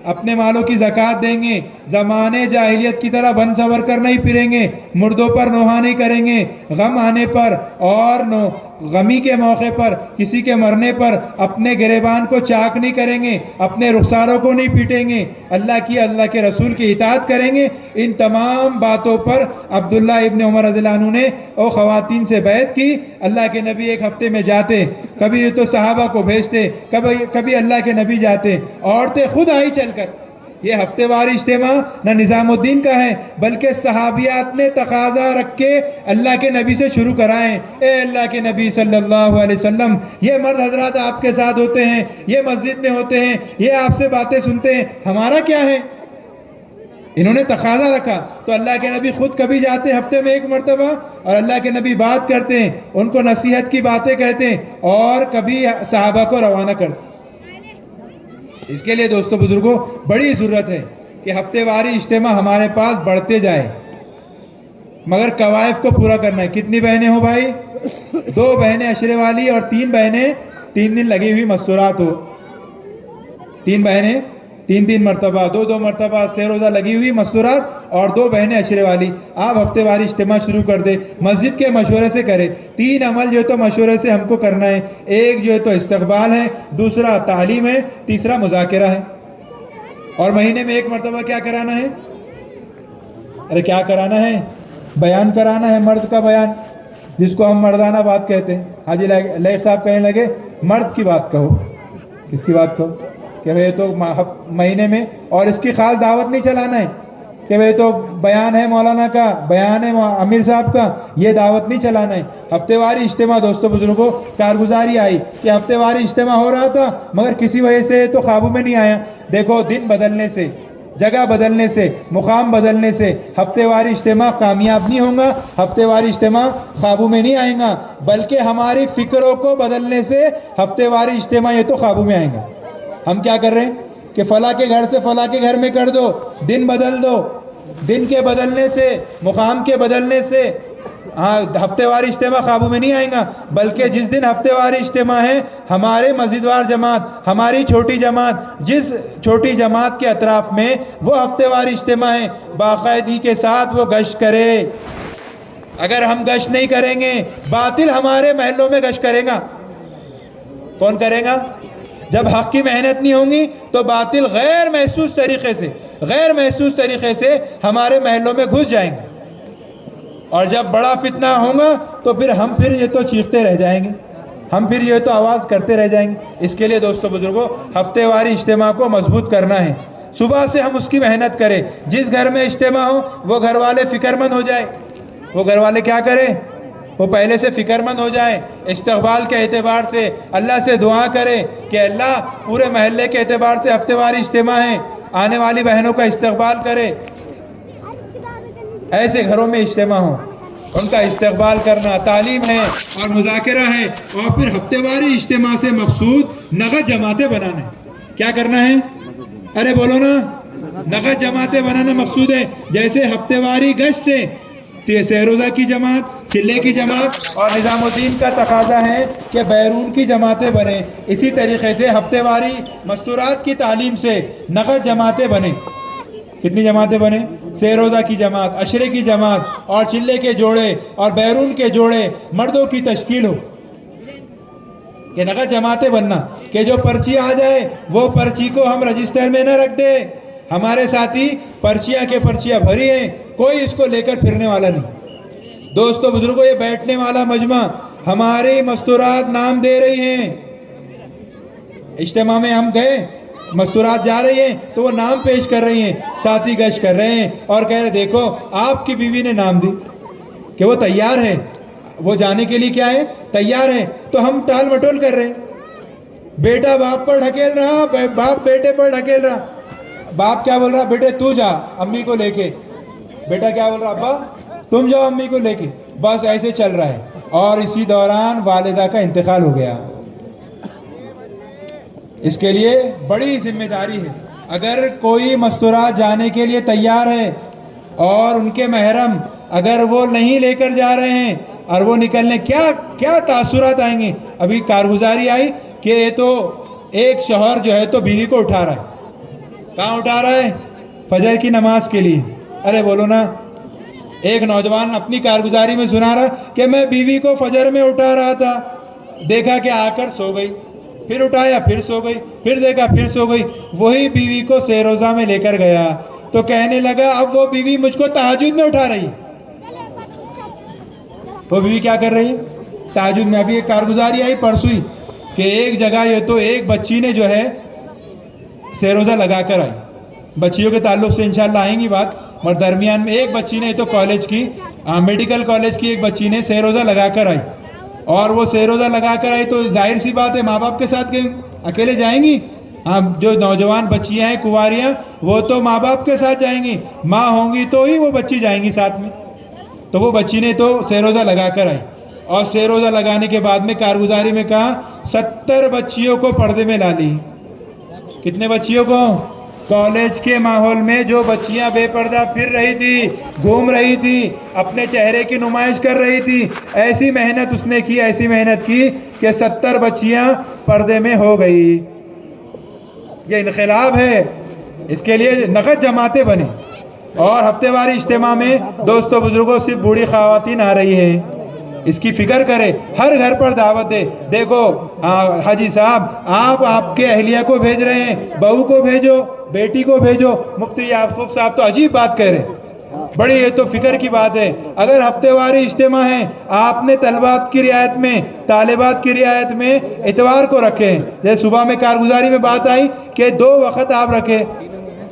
اپنے مالوں کی زکوٰۃ دیں گے, زمانے جاہلیت کی طرح بن سور کر نہیں پھریں گے, مردوں پر نوحہ نہیں کریں گے, غم آنے پر اور غمی کے موقع پر کسی کے مرنے پر اپنے گریبان کو چاک نہیں کریں گے, اپنے رخساروں کو نہیں پیٹیں گے, اللہ کے رسول کی اطاعت کریں گے. ان تمام باتوں پر عبداللہ ابن عمر رضی اللہ عنہ نے اور خواتین سے بیعت کی. اللہ کے نبی ایک ہفتے میں جاتے, کبھی تو صحابہ کو بھیجتے, کبھی اللہ کے نبی جاتے, عورتیں خود آئی چل کر. یہ ہفتے واری اجتماع نہ نظام الدین کا ہے بلکہ صحابیات نے تقاضا رکھ کے اللہ کے نبی سے شروع کرائیں. اے اللہ کے نبی صلی اللہ علیہ وسلم, یہ مرد حضرات آپ کے ساتھ ہوتے ہیں, یہ مسجد میں ہوتے ہیں, یہ آپ سے باتیں سنتے ہیں, ہمارا کیا ہے؟ انہوں نے تقاضا رکھا تو اللہ کے نبی خود کبھی جاتے ہفتے میں 1 مرتبہ اور اللہ کے نبی بات کرتے ہیں, ان کو نصیحت کی باتیں کہتے ہیں اور کبھی صحابہ کو روانہ کرتے. اس کے لیے دوستو بزرگوں بڑی ضرورت ہے کہ ہفتے واری اجتماع ہمارے پاس بڑھتے جائے, مگر قوائف کو پورا کرنا ہے. کتنی بہنیں ہو بھائی؟ 2 بہنیں عشرے والی اور 3 بہنیں 3 دن لگی ہوئی مستورات ہو. 3 بہنیں 3 مرتبہ 2 مرتبہ سے روزہ لگی ہوئی مستورات اور 2 بہنیں عشرے والی. آپ ہفتے واری اجتماع شروع کر دیں, مسجد کے مشورے سے کریں. 3 عمل جو ہے تو مشورے سے ہم کو کرنا ہے. ایک جو ہے تو استقبال ہے, دوسرا تعلیم ہے, تیسرا مذاکرہ ہے. اور مہینے میں 1 مرتبہ کیا کرانا ہے؟ ارے کیا کرانا ہے؟ بیان کرانا ہے, مرد کا بیان, جس کو ہم مردانہ بات کہتے ہیں. حاجی لیٹ صاحب کہنے لگے مرد کی بات کہو. کس کی بات کہو؟ کہ بھئی تو مہینے میں, اور اس کی خاص دعوت نہیں چلانا ہے کہ بھئی تو بیان ہے مولانا کا, بیان ہے امیر صاحب کا, یہ دعوت نہیں چلانا ہے. ہفتے واری اجتماع دوستوں بزرگوں, کارگزاری آئی کہ ہفتے واری اجتماع ہو رہا تھا مگر کسی وجہ سے تو قابو میں نہیں آیا. دیکھو دن بدلنے سے, جگہ بدلنے سے, مقام بدلنے سے ہفتے واری اجتماع کامیاب نہیں ہوگا, ہفتے واری اجتماع قابو میں نہیں آئیں گا, بلکہ ہماری فکروں کو بدلنے سے ہفتے واری اجتماع یہ تو قابو میں آئیں گا. ہم کیا کر رہے ہیں کہ فلاں کے گھر سے فلاں کے گھر میں کر دو, دن بدل دو. دن کے بدلنے سے, مقام کے بدلنے سے ہفتے واری اجتماع قابو میں نہیں آئیں گا, بلکہ جس دن ہفتے واری اجتماع ہے ہمارے مسجدوار جماعت, ہماری چھوٹی جماعت, جس چھوٹی جماعت کے اطراف میں وہ ہفتے واری اجتماع ہے, باقاعدگی کے ساتھ وہ گشت کرے. اگر ہم گشت نہیں کریں گے, باطل ہمارے محلوں میں گشت کرے گا. کون کرے گا؟ جب حق کی محنت نہیں ہوں گی تو باطل غیر محسوس طریقے سے ہمارے محلوں میں گھس جائیں گے, اور جب بڑا فتنہ ہوگا تو پھر یہ تو چیختے رہ جائیں گے, ہم پھر یہ تو آواز کرتے رہ جائیں گے. اس کے لیے دوستو بزرگوں ہفتے واری اجتماع کو مضبوط کرنا ہے. صبح سے ہم اس کی محنت کریں. جس گھر میں اجتماع ہو وہ گھر والے فکر مند ہو جائے. وہ گھر والے کیا کریں؟ وہ پہلے سے فکر مند ہو جائیں. استقبال کے اعتبار سے اللہ سے دعا کرے کہ اللہ پورے محلے کے اعتبار سے ہفتے واری اجتماع ہے, آنے والی بہنوں کا استقبال کرے. ایسے گھروں میں اجتماع ہوں, ان کا استقبال کرنا, تعلیم ہے اور مذاکرہ ہے. اور پھر ہفتے واری اجتماع سے مقصود نقد جماعتیں بنانا ہے. کیا کرنا ہے؟ ارے بولو نا, نقد جماعتیں بنانا مقصود ہے. جیسے ہفتے واری گشت سے سہروزہ کی جماعت, چلے کی جماعت اور نظام الدین کا تقاضا ہے کہ بیرون کی جماعتیں بنیں, اسی طریقے سے ہفتے واری مستورات کی تعلیم سے نقد جماعتیں بنیں. کتنی جماعتیں بنیں؟ سہروزہ کی جماعت, عشرے کی جماعت اور چلے کے جوڑے اور بیرون کے جوڑے مردوں کی تشکیل ہو. کہ نقد جماعتیں بننا کہ جو پرچی آ جائے وہ پرچی کو ہم رجسٹر میں نہ رکھ دیں. ہمارے ساتھی پرچیاں بھری ہیں, کوئی اس کو لے کر پھرنے والا نہیں. دوستو بزرگوں یہ بیٹھنے والا مجمع ہماری مستورات نام دے رہی ہیں. اجتماع میں ہم گئے, مستورات جا رہی ہیں تو وہ نام پیش کر رہی ہیں, ساتھی گشت کر رہے ہیں اور کہہ رہے دیکھو آپ کی بیوی نے نام دی کہ وہ تیار ہے, وہ جانے کے لیے کیا ہے؟ تیار ہے. تو ہم ٹال مٹول کر رہے ہیں. بیٹا باپ پر ڈھکیل رہا, باپ بیٹے پر ڈھکیل رہا. باپ کیا بول رہا؟ بیٹے تو جا امی کو لے کے. بیٹا کیا بول رہا؟ ابا تم جاؤ امی کو لے کے. بس ایسے چل رہا ہے. اور اسی دوران والدہ کا انتقال ہو گیا. اس کے لیے بڑی ذمہ داری ہے. اگر کوئی مستورات جانے کے لیے تیار ہے اور ان کے محرم اگر وہ نہیں لے کر جا رہے ہیں اور وہ نکلنے, کیا تاثرات آئیں گے؟ ابھی کارگزاری آئی کہ تو ایک شوہر جو ہے تو بیوی کو اٹھا رہا ہے. کہاں اٹھا رہا ہے؟ فجر کی نماز کے لیے. ارے بولو نا. ایک نوجوان اپنی کارگزاری میں سنا رہا کہ میں بیوی کو فجر میں اٹھا رہا تھا, دیکھا کہ آ کر سو گئی, پھر اٹھایا پھر سو گئی, پھر دیکھا پھر سو گئی. وہی بیوی کو سہروزہ میں لے کر گیا تو کہنے لگا اب وہ بیوی مجھ کو تہجد میں اٹھا رہی ہے. وہ بیوی کیا کر رہی ہے؟ تہجد میں. ابھی ایک کارگزاری آئی پرسوئی کہ ایک جگہ یہ تو ایک بچی نے جو ہے سہروزہ لگا کر آئی. بچیوں کے تعلق سے انشاءاللہ آئیں گی بات, اور درمیان میں ایک بچی نے تو کالج کی, میڈیکل کالج کی ایک بچی نے سہروزہ لگا کر آئی. اور وہ سہروزہ لگا کر آئی تو ظاہر سی بات ہے ماں باپ کے ساتھ گئی, اکیلے جائیں گی؟ ہاں, جو نوجوان بچیاں ہیں کنواریاں وہ تو ماں باپ کے ساتھ جائیں گی, ماں ہوں گی تو ہی وہ بچی جائیں گی ساتھ میں. تو وہ بچی نے تو سہروزہ لگا کر آئی, اور سہروزہ لگانے کے بعد میں کارگزاری میں کہا 70 بچیوں کو پردے میں لا لی. کتنے بچیوں کو؟ کالج کے ماحول میں جو بچیاں بے پردہ پھر رہی تھی, گھوم رہی تھی, اپنے چہرے کی نمائش کر رہی تھی, ایسی محنت اس نے کی, ایسی محنت کی کہ 70 بچیاں پردے میں ہو گئی. یہ انقلاب ہے. اس کے لیے نقد جماعتیں بنے اور ہفتے واری اجتماع میں دوستوں بزرگوں صرف بوڑھی خواتین آ رہی ہیں، اس کی فکر کرے، ہر گھر پر دعوت دے. دیکھو حاجی صاحب آپ کے اہلیہ کو بھیج رہے ہیں، بہو کو بھیجو، بیٹی کو بھیجو. مفتی یعقوب صاحب تو عجیب بات کہہ رہے ہیں، بڑی یہ تو فکر کی بات ہے. اگر ہفتے واری اجتماع ہے، آپ نے طلبات کی رعایت میں، طالبات کی رعایت میں اتوار کو رکھے ہیں. جیسے صبح میں کارگزاری میں بات آئی کہ 2 وقت آپ رکھے،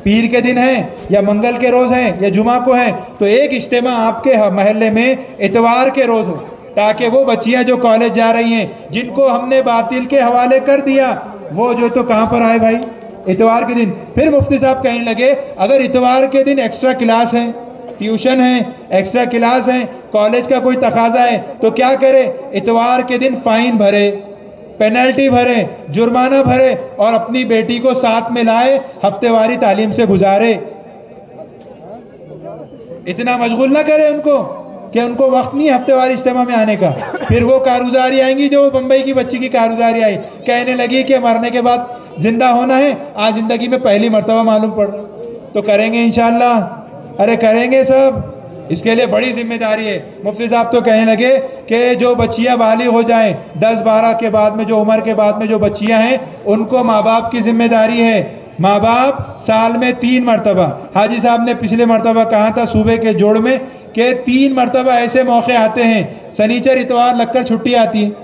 پیر کے دن ہیں یا منگل کے روز ہیں یا جمعہ کو ہیں، تو ایک اجتماع آپ کے محلے میں اتوار کے روز ہو، تاکہ وہ بچیاں جو کالج جا رہی ہیں، جن کو ہم نے باطل کے حوالے کر دیا، وہ جو تو کہاں پر آئے بھائی؟ اتوار کے دن. پھر مفتی صاحب کہنے لگے اگر اتوار کے دن ایکسٹرا کلاس ہیں، ٹیوشن ہے، ایکسٹرا کلاس ہیں، کالج کا کوئی تقاضا ہے، تو کیا کرے؟ اتوار کے دن فائن بھرے، پینلٹی بھرے، جرمانہ بھرے اور اپنی بیٹی کو ساتھ میں لائے، ہفتے واری تعلیم سے گزارے. اتنا مشغول نہ کرے ان کو کہ ان کو وقت نہیں ہفتے واری اجتماع میں آنے کا. پھر وہ کارگزاری آئیں گی جو بمبئی کی بچی کی کارگزاری آئی، کہنے لگی کہ مرنے کے بعد زندہ ہونا ہے، آج زندگی میں پہلی مرتبہ معلوم پڑ رہا. تو کریں گے انشاءاللہ؟ ارے کریں گے سب. اس کے لیے بڑی ذمہ داری ہے. مفتی صاحب تو کہنے لگے کہ جو بچیاں بالغ ہو جائیں 10-12 کے بعد میں، جو عمر کے بعد میں جو بچیاں ہیں، ان کو ماں باپ کی ذمہ داری ہے. ماں باپ سال میں 3 مرتبہ، حاجی صاحب نے پچھلے مرتبہ کہا تھا صوبے کے جوڑ میں کہ 3 مرتبہ ایسے موقع آتے ہیں، سنیچر اتوار لگ کر چھٹی آتی ہے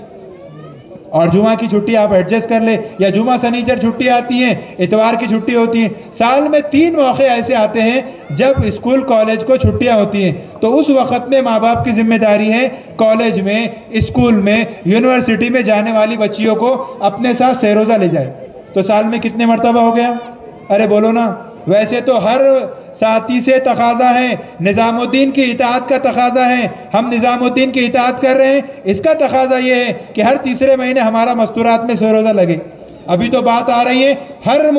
اور جمعہ کی چھٹی آپ ایڈجسٹ کر لے، یا جمعہ سنیچر چھٹی آتی ہیں، اتوار کی چھٹی ہوتی ہے. سال میں 3 موقع ایسے آتے ہیں جب اسکول کالج کو چھٹیاں ہوتی ہیں. تو اس وقت میں ماں باپ کی ذمہ داری ہے کالج میں، اسکول میں، یونیورسٹی میں جانے والی بچیوں کو اپنے ساتھ سیروزہ لے جائے. تو سال میں کتنے مرتبہ ہو گیا؟ ارے بولو نا. ویسے تو ہر ساتھی سے تقاضا ہے، نظام الدین کی اطاعت کا تقاضا ہے، ہم نظام الدین کی اطاعت کر رہے ہیں. اس کا تقاضا یہ ہے کہ ہر تیسرے مہینے ہمارا مستورات میں سیروزہ لگے. ابھی تو بات آ رہی ہے ہر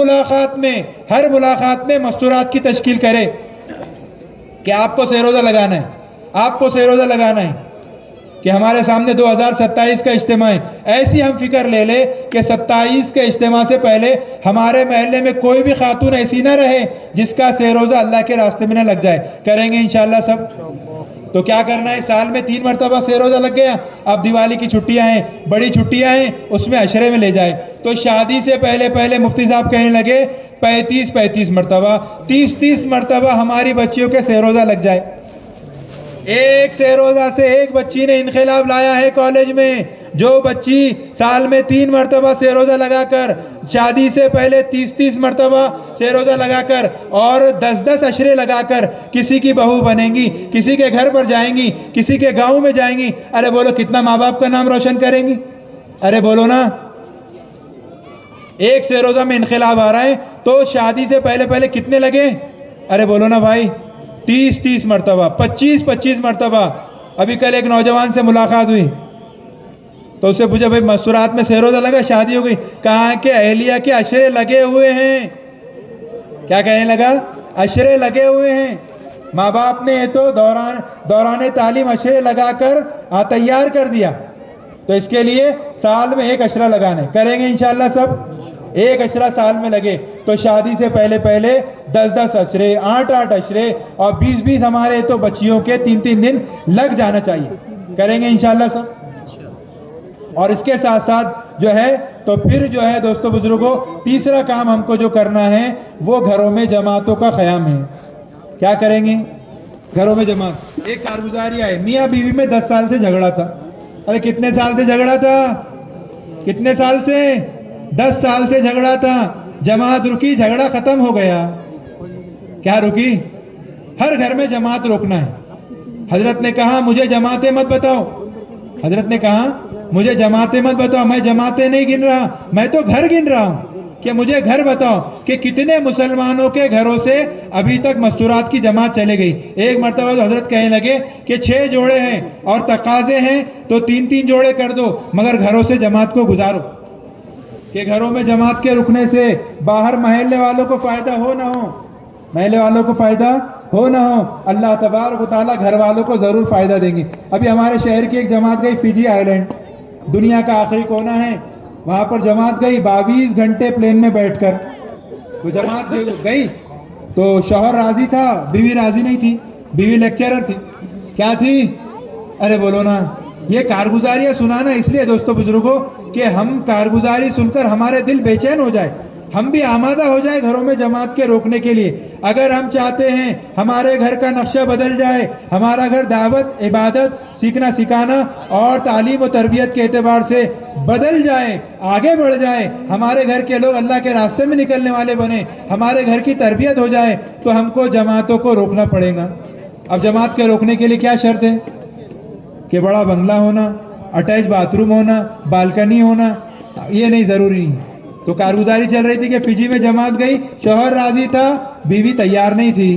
ملاقات میں مستورات کی تشکیل کرے کہ آپ کو سیروزہ لگانا ہے، آپ کو سیروزہ لگانا ہے. کہ ہمارے سامنے 2027 کا اجتماع ہے، ایسی ہم فکر لے لے کہ 27 کے اجتماع سے پہلے ہمارے محلے میں کوئی بھی خاتون ایسی نہ رہے جس کا سیروزہ اللہ کے راستے میں نہ لگ جائے. کریں گے انشاءاللہ سب؟ تو کیا کرنا ہے؟ سال میں 3 مرتبہ سیروزہ لگ گیا، اب دیوالی کی چھٹیاں ہیں، بڑی چھٹیاں ہیں، اس میں عشرے میں لے جائے. تو شادی سے پہلے مفتی صاحب کہنے لگے 35 مرتبہ، 30 مرتبہ ہماری بچیوں کے سیروزہ لگ جائے. ایک سیروزہ سے ایک بچی نے انقلاب لایا ہے کالج میں. جو بچی سال میں 3 مرتبہ سیروزہ لگا کر، شادی سے پہلے 30 مرتبہ سیروزہ لگا کر اور 10 عشرے لگا کر کسی کی بہو بنیں گی، کسی کے گھر پر جائیں گی، کسی کے گاؤں میں جائیں گی. ارے بولو کتنا ماں باپ کا نام روشن کریں گی؟ ارے بولو نا. ایک سیروزہ میں انقلاب آ رہا ہے تو شادی سے پہلے کتنے لگے؟ ارے بولو نا بھائی. 30 مرتبہ، 25 مرتبہ. ابھی کل ایک نوجوان سے ملاقات ہوئی تو اس سے پوچھا بھائی مستورات میں سیروزہ لگا، شادی ہو گئی؟ کہاں کہ اہلیہ کے عشرے لگے ہوئے ہیں. کیا کہنے لگا؟ عشرے لگے ہوئے ہیں. ماں باپ نے تو دوران تعلیم عشرے لگا کر تیار کر دیا. تو اس کے لیے سال میں 1 عشرہ لگانا ہے. کریں گے انشاءاللہ سب؟ 1 عشرہ سال میں لگے تو شادی سے پہلے 10 عشرے، 8 عشرے اور 20 ہمارے تو بچیوں کے 3 دن لگ جانا چاہیے. کریں گے انشاءاللہ سب؟ اور اس کے ساتھ ساتھ جو ہے تو پھر جو ہے دوستو بزرگوں، تیسرا کام ہم کو جو کرنا ہے وہ گھروں میں جماعتوں کا قیام ہے. کیا کریں گے؟ گھروں میں جماعت. ایک کارگزاری آئے، میاں بیوی میں 10 سال سے جھگڑا تھا. ارے کتنے سال سے جھگڑا تھا؟ کتنے سال سے؟ 10 سال سے جھگڑا تھا. جماعت رکی، جھگڑا ختم ہو گیا. کیا رکی؟ ہر گھر میں جماعت روکنا ہے. حضرت نے کہا مجھے جماعتیں مت بتاؤ. حضرت نے کہا مجھے جماعتیں مت بتاؤ، میں جماعتیں نہیں گن رہا، میں تو گھر گن رہا ہوں. کہ مجھے گھر بتاؤ کہ کتنے مسلمانوں کے گھروں سے ابھی تک مستورات کی جماعت چلے گئی. ایک مرتبہ تو حضرت کہنے لگے کہ 6 جوڑے ہیں اور تقاضے ہیں تو 3 جوڑے کر دو، مگر گھروں سے جماعت کو گزارو. کہ گھروں میں جماعت کے رکنے سے باہر محلے والوں کو فائدہ ہو نہ ہو، محلے والوں کو فائدہ ہو نہ ہو، اللہ تبارک و تعالیٰ گھر والوں کو ضرور فائدہ دیں گے. ابھی ہمارے شہر کی ایک جماعت گئی فجی آئی لینڈ، دنیا کا آخری کونا ہے، وہاں پر جماعت گئی 22 گھنٹے پلین میں بیٹھ کر. وہ جماعت گئی تو شوہر راضی تھا، بیوی راضی نہیں تھی. بیوی لیکچرر تھی. کیا تھی؟ ارے بولو نا. یہ کارگزاریاں سنانا اس لیے دوستو بزرگوں کہ ہم کارگزاری سن کر ہمارے دل بے چین ہو جائے، ہم بھی آمادہ ہو جائے گھروں میں جماعت کے روکنے کے لیے. اگر ہم چاہتے ہیں ہمارے گھر کا نقشہ بدل جائے، ہمارا گھر دعوت، عبادت، سیکھنا سکھانا اور تعلیم و تربیت کے اعتبار سے بدل جائے، آگے بڑھ جائے، ہمارے گھر کے لوگ اللہ کے راستے میں نکلنے والے بنے، ہمارے گھر کی تربیت ہو جائے، تو ہم کو جماعتوں کو روکنا پڑے گا. اب جماعت کے روکنے کے لیے کیا شرط ہے؟ کہ بڑا بنگلہ ہونا، اٹیچ باتھ روم ہونا، بالکنی ہونا، یہ نہیں، ضروری نہیں. تو کارگزاری چل رہی تھی کہ فجی میں جماعت گئی، شوہر راضی تھا، بیوی تیار نہیں تھی.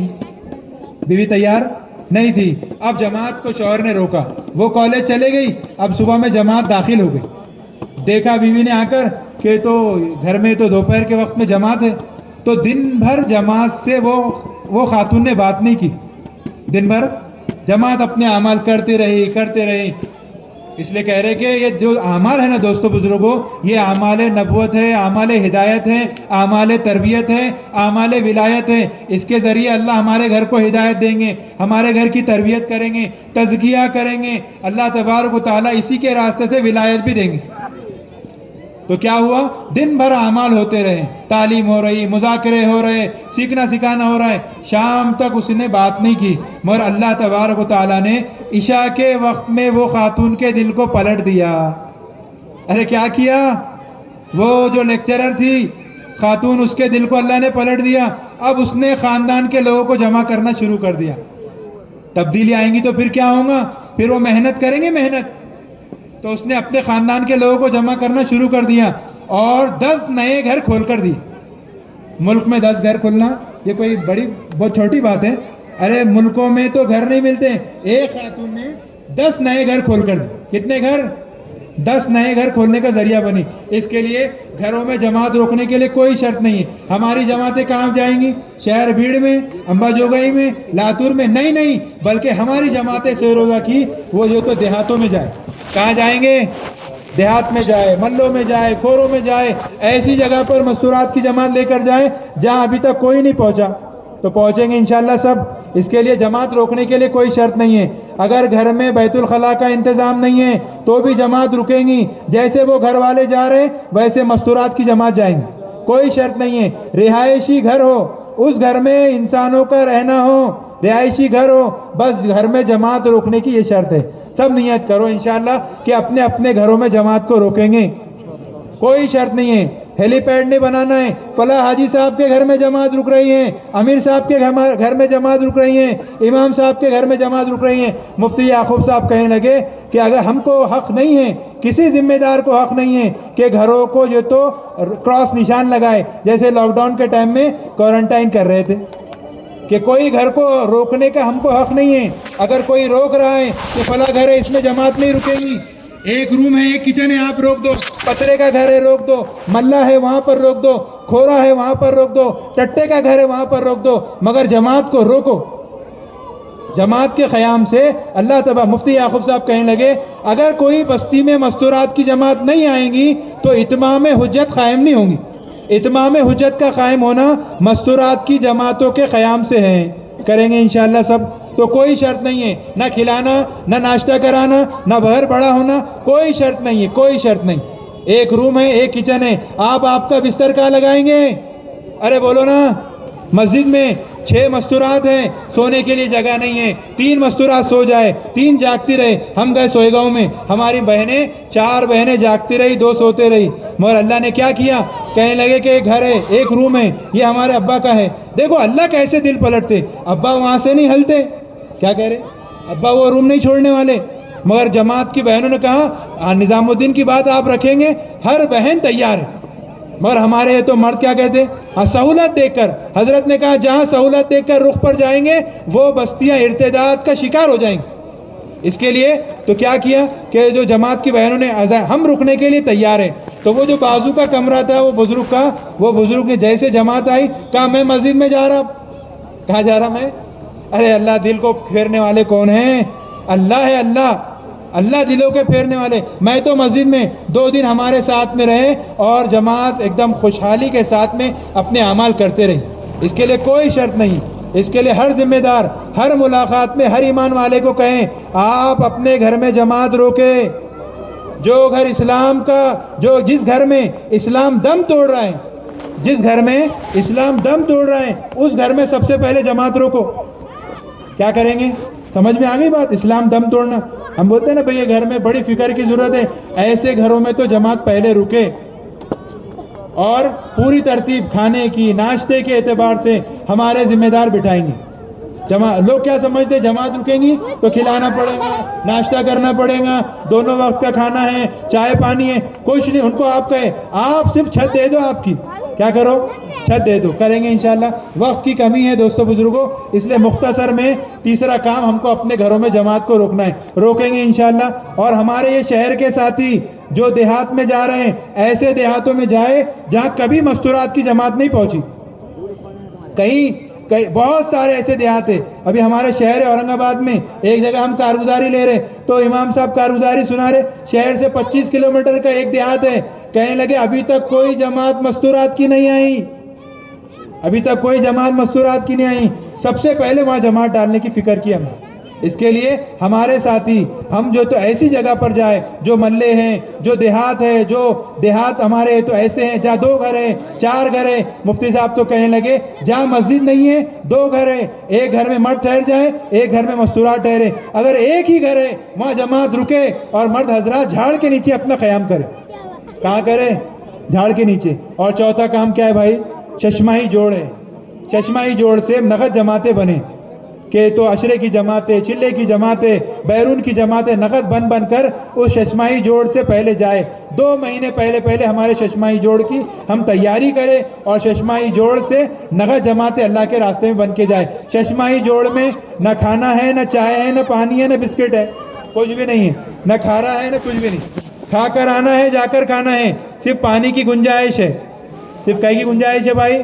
بیوی تیار نہیں تھی. اب جماعت کو شوہر نے روکا، وہ کالج چلے گئی. اب صبح میں جماعت داخل ہو گئی. دیکھا بیوی نے آ کر کہ تو گھر میں تو دوپہر کے وقت میں جماعت ہے. تو دن بھر جماعت سے وہ خاتون نے بات نہیں کی. دن بھر جماعت اپنے اعمال کرتے رہی. اس لیے کہہ رہے کہ یہ جو اعمال ہے نا دوستو بزرگوں، یہ اعمال نبوت ہے، اعمال ہدایت ہے، اعمال تربیت ہے، اعمال ولایت ہے. اس کے ذریعے اللہ ہمارے گھر کو ہدایت دیں گے، ہمارے گھر کی تربیت کریں گے، تزکیہ کریں گے. اللہ تبارک و تعالیٰ اسی کے راستے سے ولایت بھی دیں گے. تو کیا ہوا؟ دن بھر اعمال ہوتے رہے، تعلیم ہو رہی، مذاکرے ہو رہے، سیکھنا سکھانا ہو رہا ہے. شام تک اس نے بات نہیں کی، مگر اللہ تبارک و تعالیٰ نے عشاء کے وقت میں وہ خاتون کے دل کو پلٹ دیا. ارے کیا کیا؟ وہ جو لیکچرر تھی خاتون، اس کے دل کو اللہ نے پلٹ دیا. اب اس نے خاندان کے لوگوں کو جمع کرنا شروع کر دیا. تبدیلی آئیں گی تو پھر کیا ہوگا؟ پھر وہ محنت کریں گے، محنت. تو اس نے اپنے خاندان کے لوگوں کو جمع کرنا شروع کر دیا اور 10 نئے گھر کھول کر دیے. ملک میں 10 گھر کھولنا یہ کوئی بہت چھوٹی بات ہے. ارے ملکوں میں تو گھر نہیں ملتے. ایک خاتون نے 10 نئے گھر کھول کر دیے. کتنے گھر؟ 10 نئے گھر کھولنے کا ذریعہ بنی. اس کے لیے گھروں میں جماعت روکنے کے لیے کوئی شرط نہیں ہے. ہماری جماعتیں کہاں جائیں گی؟ شہر بھیڑ میں، امبا جوگئی میں، لاتور میں؟ نہیں، بلکہ ہماری جماعتیں سیروزہ کی وہ جو تو دیہاتوں میں جائے. کہاں جائیں گے؟ دیہات میں جائے، ملوں میں جائے، کھوروں میں جائے، ایسی جگہ پر مستورات کی جماعت لے کر جائیں جہاں ابھی تک کوئی نہیں پہنچا. تو پہنچیں گے انشاءاللہ سب. اس کے لیے جماعت روکنے کے لیے کوئی شرط نہیں ہے. اگر گھر میں بیت الخلاء کا انتظام نہیں ہے تو بھی جماعت رکیں گی. جیسے وہ گھر والے جا رہے ویسے مستورات کی جماعت جائیں گی. کوئی شرط نہیں ہے. رہائشی گھر ہو، اس گھر میں انسانوں کا رہنا ہو، رہائشی گھر ہو، بس گھر میں جماعت روکنے کی یہ شرط ہے. سب نیت کرو انشاءاللہ کہ اپنے اپنے گھروں میں جماعت کو روکیں گے. کوئی شرط نہیں ہے. ہیلی پیڈ نہیں بنانا ہے. فلاں حاجی صاحب کے گھر میں جماعت رک رہی ہیں، امیر صاحب کے گھر میں جماعت رک رہی ہیں، امام صاحب کے گھر میں جماعت رک رہی ہیں. مفتی یعقوب صاحب کہنے لگے کہ اگر ہم کو حق نہیں ہے، کسی ذمہ دار کو حق نہیں ہے کہ گھروں کو یہ تو کراس نشان لگائے، جیسے لاک ڈاؤن کے ٹائم میں کوارنٹائن کر رہے تھے، کہ کوئی گھر کو روکنے کا ہم کو حق نہیں ہے. اگر کوئی روک رہا ہے کہ فلاں گھر ہے اس میں جماعت نہیں رکیں گی، ایک روم ہے، ایک کچن ہے، آپ روک دو. پترے کا گھر ہے، روک دو. ملہ ہے وہاں پر روک دو. کھورا ہے وہاں پر روک دو. ٹٹے کا گھر ہے وہاں پر روک دو، مگر جماعت کو روکو. جماعت کے قیام سے اللہ تبارک. مفتی یعقوب صاحب کہنے لگے اگر کوئی بستی میں مستورات کی جماعت نہیں آئیں گی تو اتمام حجت قائم نہیں ہوں گی. اتمام حجت کا قائم ہونا مستورات کی جماعتوں کے قیام سے ہے. کریں گے انشاءاللہ سب. تو کوئی شرط نہیں ہے، نہ کھلانا، نہ ناشتہ کرانا، نہ گھر بڑا ہونا، کوئی شرط نہیں ہے، کوئی شرط نہیں. ایک روم ہے، ایک کچن ہے. آپ کا بستر کہاں لگائیں گے؟ ارے بولو نا. مسجد میں 6 مستورات ہیں، سونے کے لیے جگہ نہیں ہے. 3 مستورات سو جائے، 3 جاگتی رہے. ہم گئے سوئے گاؤں میں، ہماری بہنیں 4 بہنیں جاگتی رہی، 2 سوتے رہی. مگر اللہ نے کیا کیا؟ کہنے لگے کہ ایک گھر ہے، ایک روم ہے، یہ ہمارے ابا کا ہے. دیکھو اللہ کیسے دل پلٹتے. ابا وہاں سے نہیں ہلتے. کیا کہہ رہے؟ ابا وہ روم نہیں چھوڑنے والے. مگر جماعت کی بہنوں نے کہا نظام الدین کی بات آپ رکھیں گے، ہر بہن تیار ہے. مگر ہمارے تو مرد کیا کہتے؟ سہولت دیکھ کر. حضرت نے کہا جہاں سہولت دیکھ کر رخ پر جائیں گے وہ بستیاں ارتداد کا شکار ہو جائیں گی. اس کے لیے تو کیا کیا کہ جو جماعت کی بہنوں نے ہم رکنے کے لیے تیار ہیں. تو وہ جو بازو کا کمرہ تھا وہ بزرگ نے جیسے جماعت آئی کہا میں مسجد میں جا رہا. کہاں جا رہا میں؟ ارے اللہ دل کو پھیرنے والے کون ہیں؟ اللہ ہے. اللہ اللہ دلوں کے پھیرنے والے. میں تو مسجد میں 2 دن ہمارے ساتھ میں رہے اور جماعت ایک دم خوشحالی کے ساتھ میں اپنے اعمال کرتے رہے. اس کے لیے کوئی شرط نہیں. اس کے لیے ہر ذمہ دار ہر ملاقات میں ہر ایمان والے کو کہیں آپ اپنے گھر میں جماعت روکیں. جو گھر اسلام کا جس گھر میں اسلام دم توڑ رہا ہے, جس گھر میں اسلام دم توڑ رہا ہے, اس گھر میں سب سے پہلے جماعت روکو. کیا کریں گے؟ سمجھ میں آ گئی بات؟ اسلام دم توڑنا. ہم بولتے ہیں نا بھئی یہ گھر میں بڑی فکر کی ضرورت ہے. ایسے گھروں میں تو جماعت پہلے رکے اور پوری ترتیب کھانے کی ناشتے کے اعتبار سے ہمارے ذمہ دار بٹھائیں گے. لوگ کیا سمجھتے ہیں جماعت رکیں گی تو کھلانا پڑے گا, ناشتہ کرنا پڑے گا, دونوں وقت کا کھانا ہے, چائے پانی ہے, کچھ نہیں. ان کو آپ کہیں آپ صرف چھت دے دو, آپ کی کیا کرو, چھت دے دو. کریں گے انشاءاللہ. وقت کی کمی ہے دوستو بزرگوں, اس لیے مختصر میں تیسرا کام ہم کو اپنے گھروں میں جماعت کو روکنا ہے. روکیں گے انشاءاللہ. اور ہمارے یہ شہر کے ساتھی جو دیہات میں جا رہے ہیں, ایسے دیہاتوں میں جائے جہاں کبھی مستورات کی جماعت نہیں پہنچی. کہیں بہت سارے ایسے دیہات ہیں. ابھی ہمارے شہر اورنگ آباد میں ایک جگہ ہم کارگزاری لے رہے تو امام صاحب کارگزاری سنا رہے, شہر سے 25 کلومیٹر کا ایک دیہات ہے. کہنے لگے ابھی تک کوئی جماعت مستورات کی نہیں آئی, ابھی تک کوئی جماعت مستورات کی نہیں آئی. سب سے پہلے وہاں جماعت ڈالنے کی فکر کی ہم. اس کے لیے ہمارے ساتھی ہم جو تو ایسی جگہ پر جائے جو محلے ہیں, جو دیہات ہے, جو دیہات ہمارے تو ایسے ہیں جہاں 2 گھر ہیں 4 گھر ہیں. مفتی صاحب تو کہنے لگے جہاں مسجد نہیں ہے 2 گھر ہیں, ایک گھر میں مرد ٹھہر جائیں, ایک گھر میں مستورات ٹھہرے. اگر ایک ہی گھر ہے وہاں جماعت رکے اور مرد حضرات جھاڑ کے نیچے اپنا قیام کرے. کہاں کرے؟ جھاڑ کے نیچے. اور چوتھا کام کیا ہے بھائی؟ چشمائی جوڑ ہے. چشمائی جوڑ سے نقد جماعتیں بنے کہ تو عشرے کی جماعتیں, چلے کی جماعتیں, بیرون کی جماعتیں نقد بن کر اس چشمائی جوڑ سے پہلے جائے. 2 مہینے پہلے ہمارے چشمائی جوڑ کی ہم تیاری کریں اور چشمائی جوڑ سے نقد جماعتیں اللہ کے راستے میں بن کے جائے. چشمائی جوڑ میں نہ کھانا ہے, نہ چائے ہے, نہ پانی ہے, نہ بسکٹ ہے, کچھ بھی نہیں ہے. نہ کھا رہا ہے, نہ کچھ بھی نہیں. کھا کر آنا ہے, جا کر کھانا ہے. صرف پانی کی گنجائش ہے, صرف کہیں کی گنجائش ہے بھائی.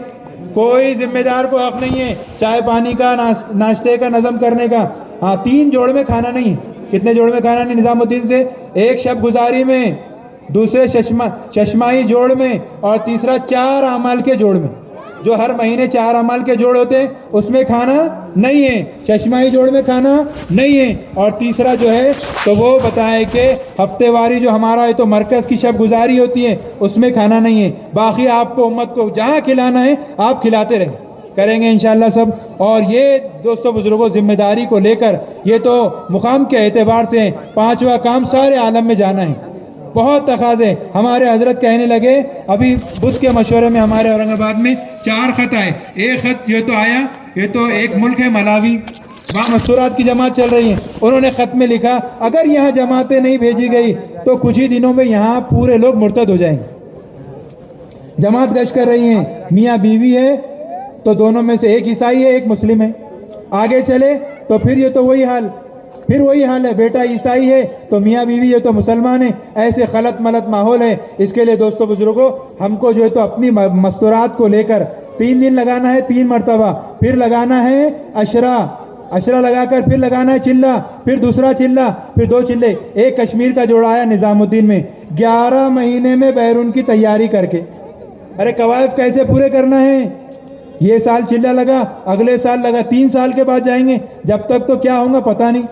کوئی ذمہ دار کو حق نہیں ہے چائے پانی کا, ناشتے کا نظم کرنے کا. ہاں 3 جوڑ میں کھانا نہیں. کتنے جوڑ میں کھانا نہیں نظام الدین سے؟ ایک شب گزاری میں, دوسرے چشمائی جوڑ میں, اور تیسرا 4 اعمال کے جوڑ میں. جو ہر مہینے 4 اعمال کے جوڑ ہوتے ہیں اس میں کھانا نہیں ہے, چشمائی جوڑ میں کھانا نہیں ہے. اور تیسرا جو ہے تو وہ بتائے کہ ہفتے واری جو ہمارا ہے تو مرکز کی شب گزاری ہوتی ہے اس میں کھانا نہیں ہے. باقی آپ کو امت کو جہاں کھلانا ہے آپ کھلاتے رہیں. کریں گے انشاءاللہ سب. اور یہ دوستو بزرگوں ذمہ داری کو لے کر یہ تو مقام کے اعتبار سے 5واں کام سارے عالم میں جانا ہے. بہت تقاضے. ہمارے حضرت کہنے لگے ابھی بدھ کے مشورے میں ہمارے اورنگ آباد میں 4 خط آئے. ایک خط یہ تو آیا, یہ تو ایک ملک ہے ملاوی, وہاں مستورات کی جماعت چل رہی ہے. انہوں نے خط میں لکھا اگر یہاں جماعتیں نہیں بھیجی گئی تو کچھ ہی دنوں میں یہاں پورے لوگ مرتد ہو جائیں گے. جماعت گشت کر رہی ہیں, میاں بیوی ہے تو دونوں میں سے ایک عیسائی ہے ایک مسلم ہے. آگے چلے تو پھر یہ تو وہی حال ہے, بیٹا عیسائی ہے تو میاں بیوی یہ تو مسلمان ہے. ایسے خلط ملط ماحول ہے. اس کے لیے دوستو بزرگوں ہم کو جو ہے تو اپنی مستورات کو لے کر 3 دن لگانا ہے 3 مرتبہ, پھر لگانا ہے عشرہ لگا کر پھر لگانا ہے چلہ, پھر دوسرا چلہ, پھر 2 چلے. ایک کشمیر کا جوڑا آیا نظام الدین میں 11 مہینے میں بیرون کی تیاری کر کے. ارے قوائف کیسے پورے کرنا ہے؟ یہ سال چلہ لگا, اگلے سال لگا, 3 سال کے بعد جائیں گے. جب تک تو کیا ہوگا پتہ نہیں,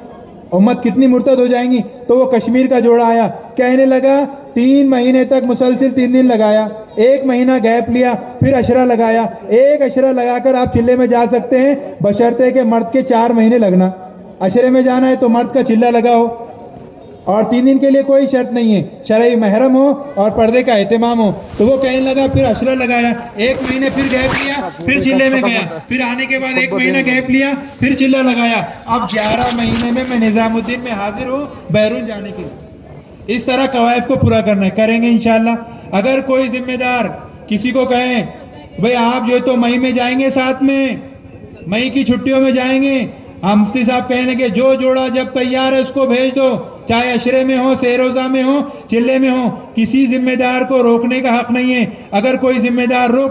امت کتنی مرتد ہو جائیں گی. تو وہ کشمیر کا جوڑا آیا, کہنے لگا 3 مہینے تک مسلسل 3 دن لگایا, 1 مہینہ گیپ لیا, پھر عشرہ لگایا. ایک عشرہ لگا کر آپ چلے میں جا سکتے ہیں بشرطے کہ مرد کے 4 مہینے لگنا. عشرے میں جانا ہے تو مرد کا چلہ لگاؤ, اور 3 دن کے لیے کوئی شرط نہیں ہے, شرعی محرم ہو اور پردے کا اہتمام ہو. تو وہ کہنے لگا پھر عشرہ لگایا, 1 مہینے پھر گیپ لیا, پھر چلے میں گیا, پھر آنے کے بعد 1 مہینہ گیپ لیا, پھر چلہ لگایا. اب 11 مہینے میں نظام الدین میں حاضر ہوں بیرون جانے کے لیے. اس طرح قوائف کو پورا کرنا ہے. کریں گے انشاءاللہ. اگر کوئی ذمہ دار کسی کو کہیں بھئی آپ جو تو مئی میں جائیں گے, ساتھ میں مئی کی چھٹیوں میں جائیں گے, ہم مفتی صاحب کہنے کہ جو جوڑا جب تیار ہے اس کو بھیج دو, چاہے عشرے میں ہو, سہ روزہ میں ہو, چلے میں ہو. کسی ذمہ دار کو روکنے کا حق نہیں ہے. اگر کوئی ذمہ دار روک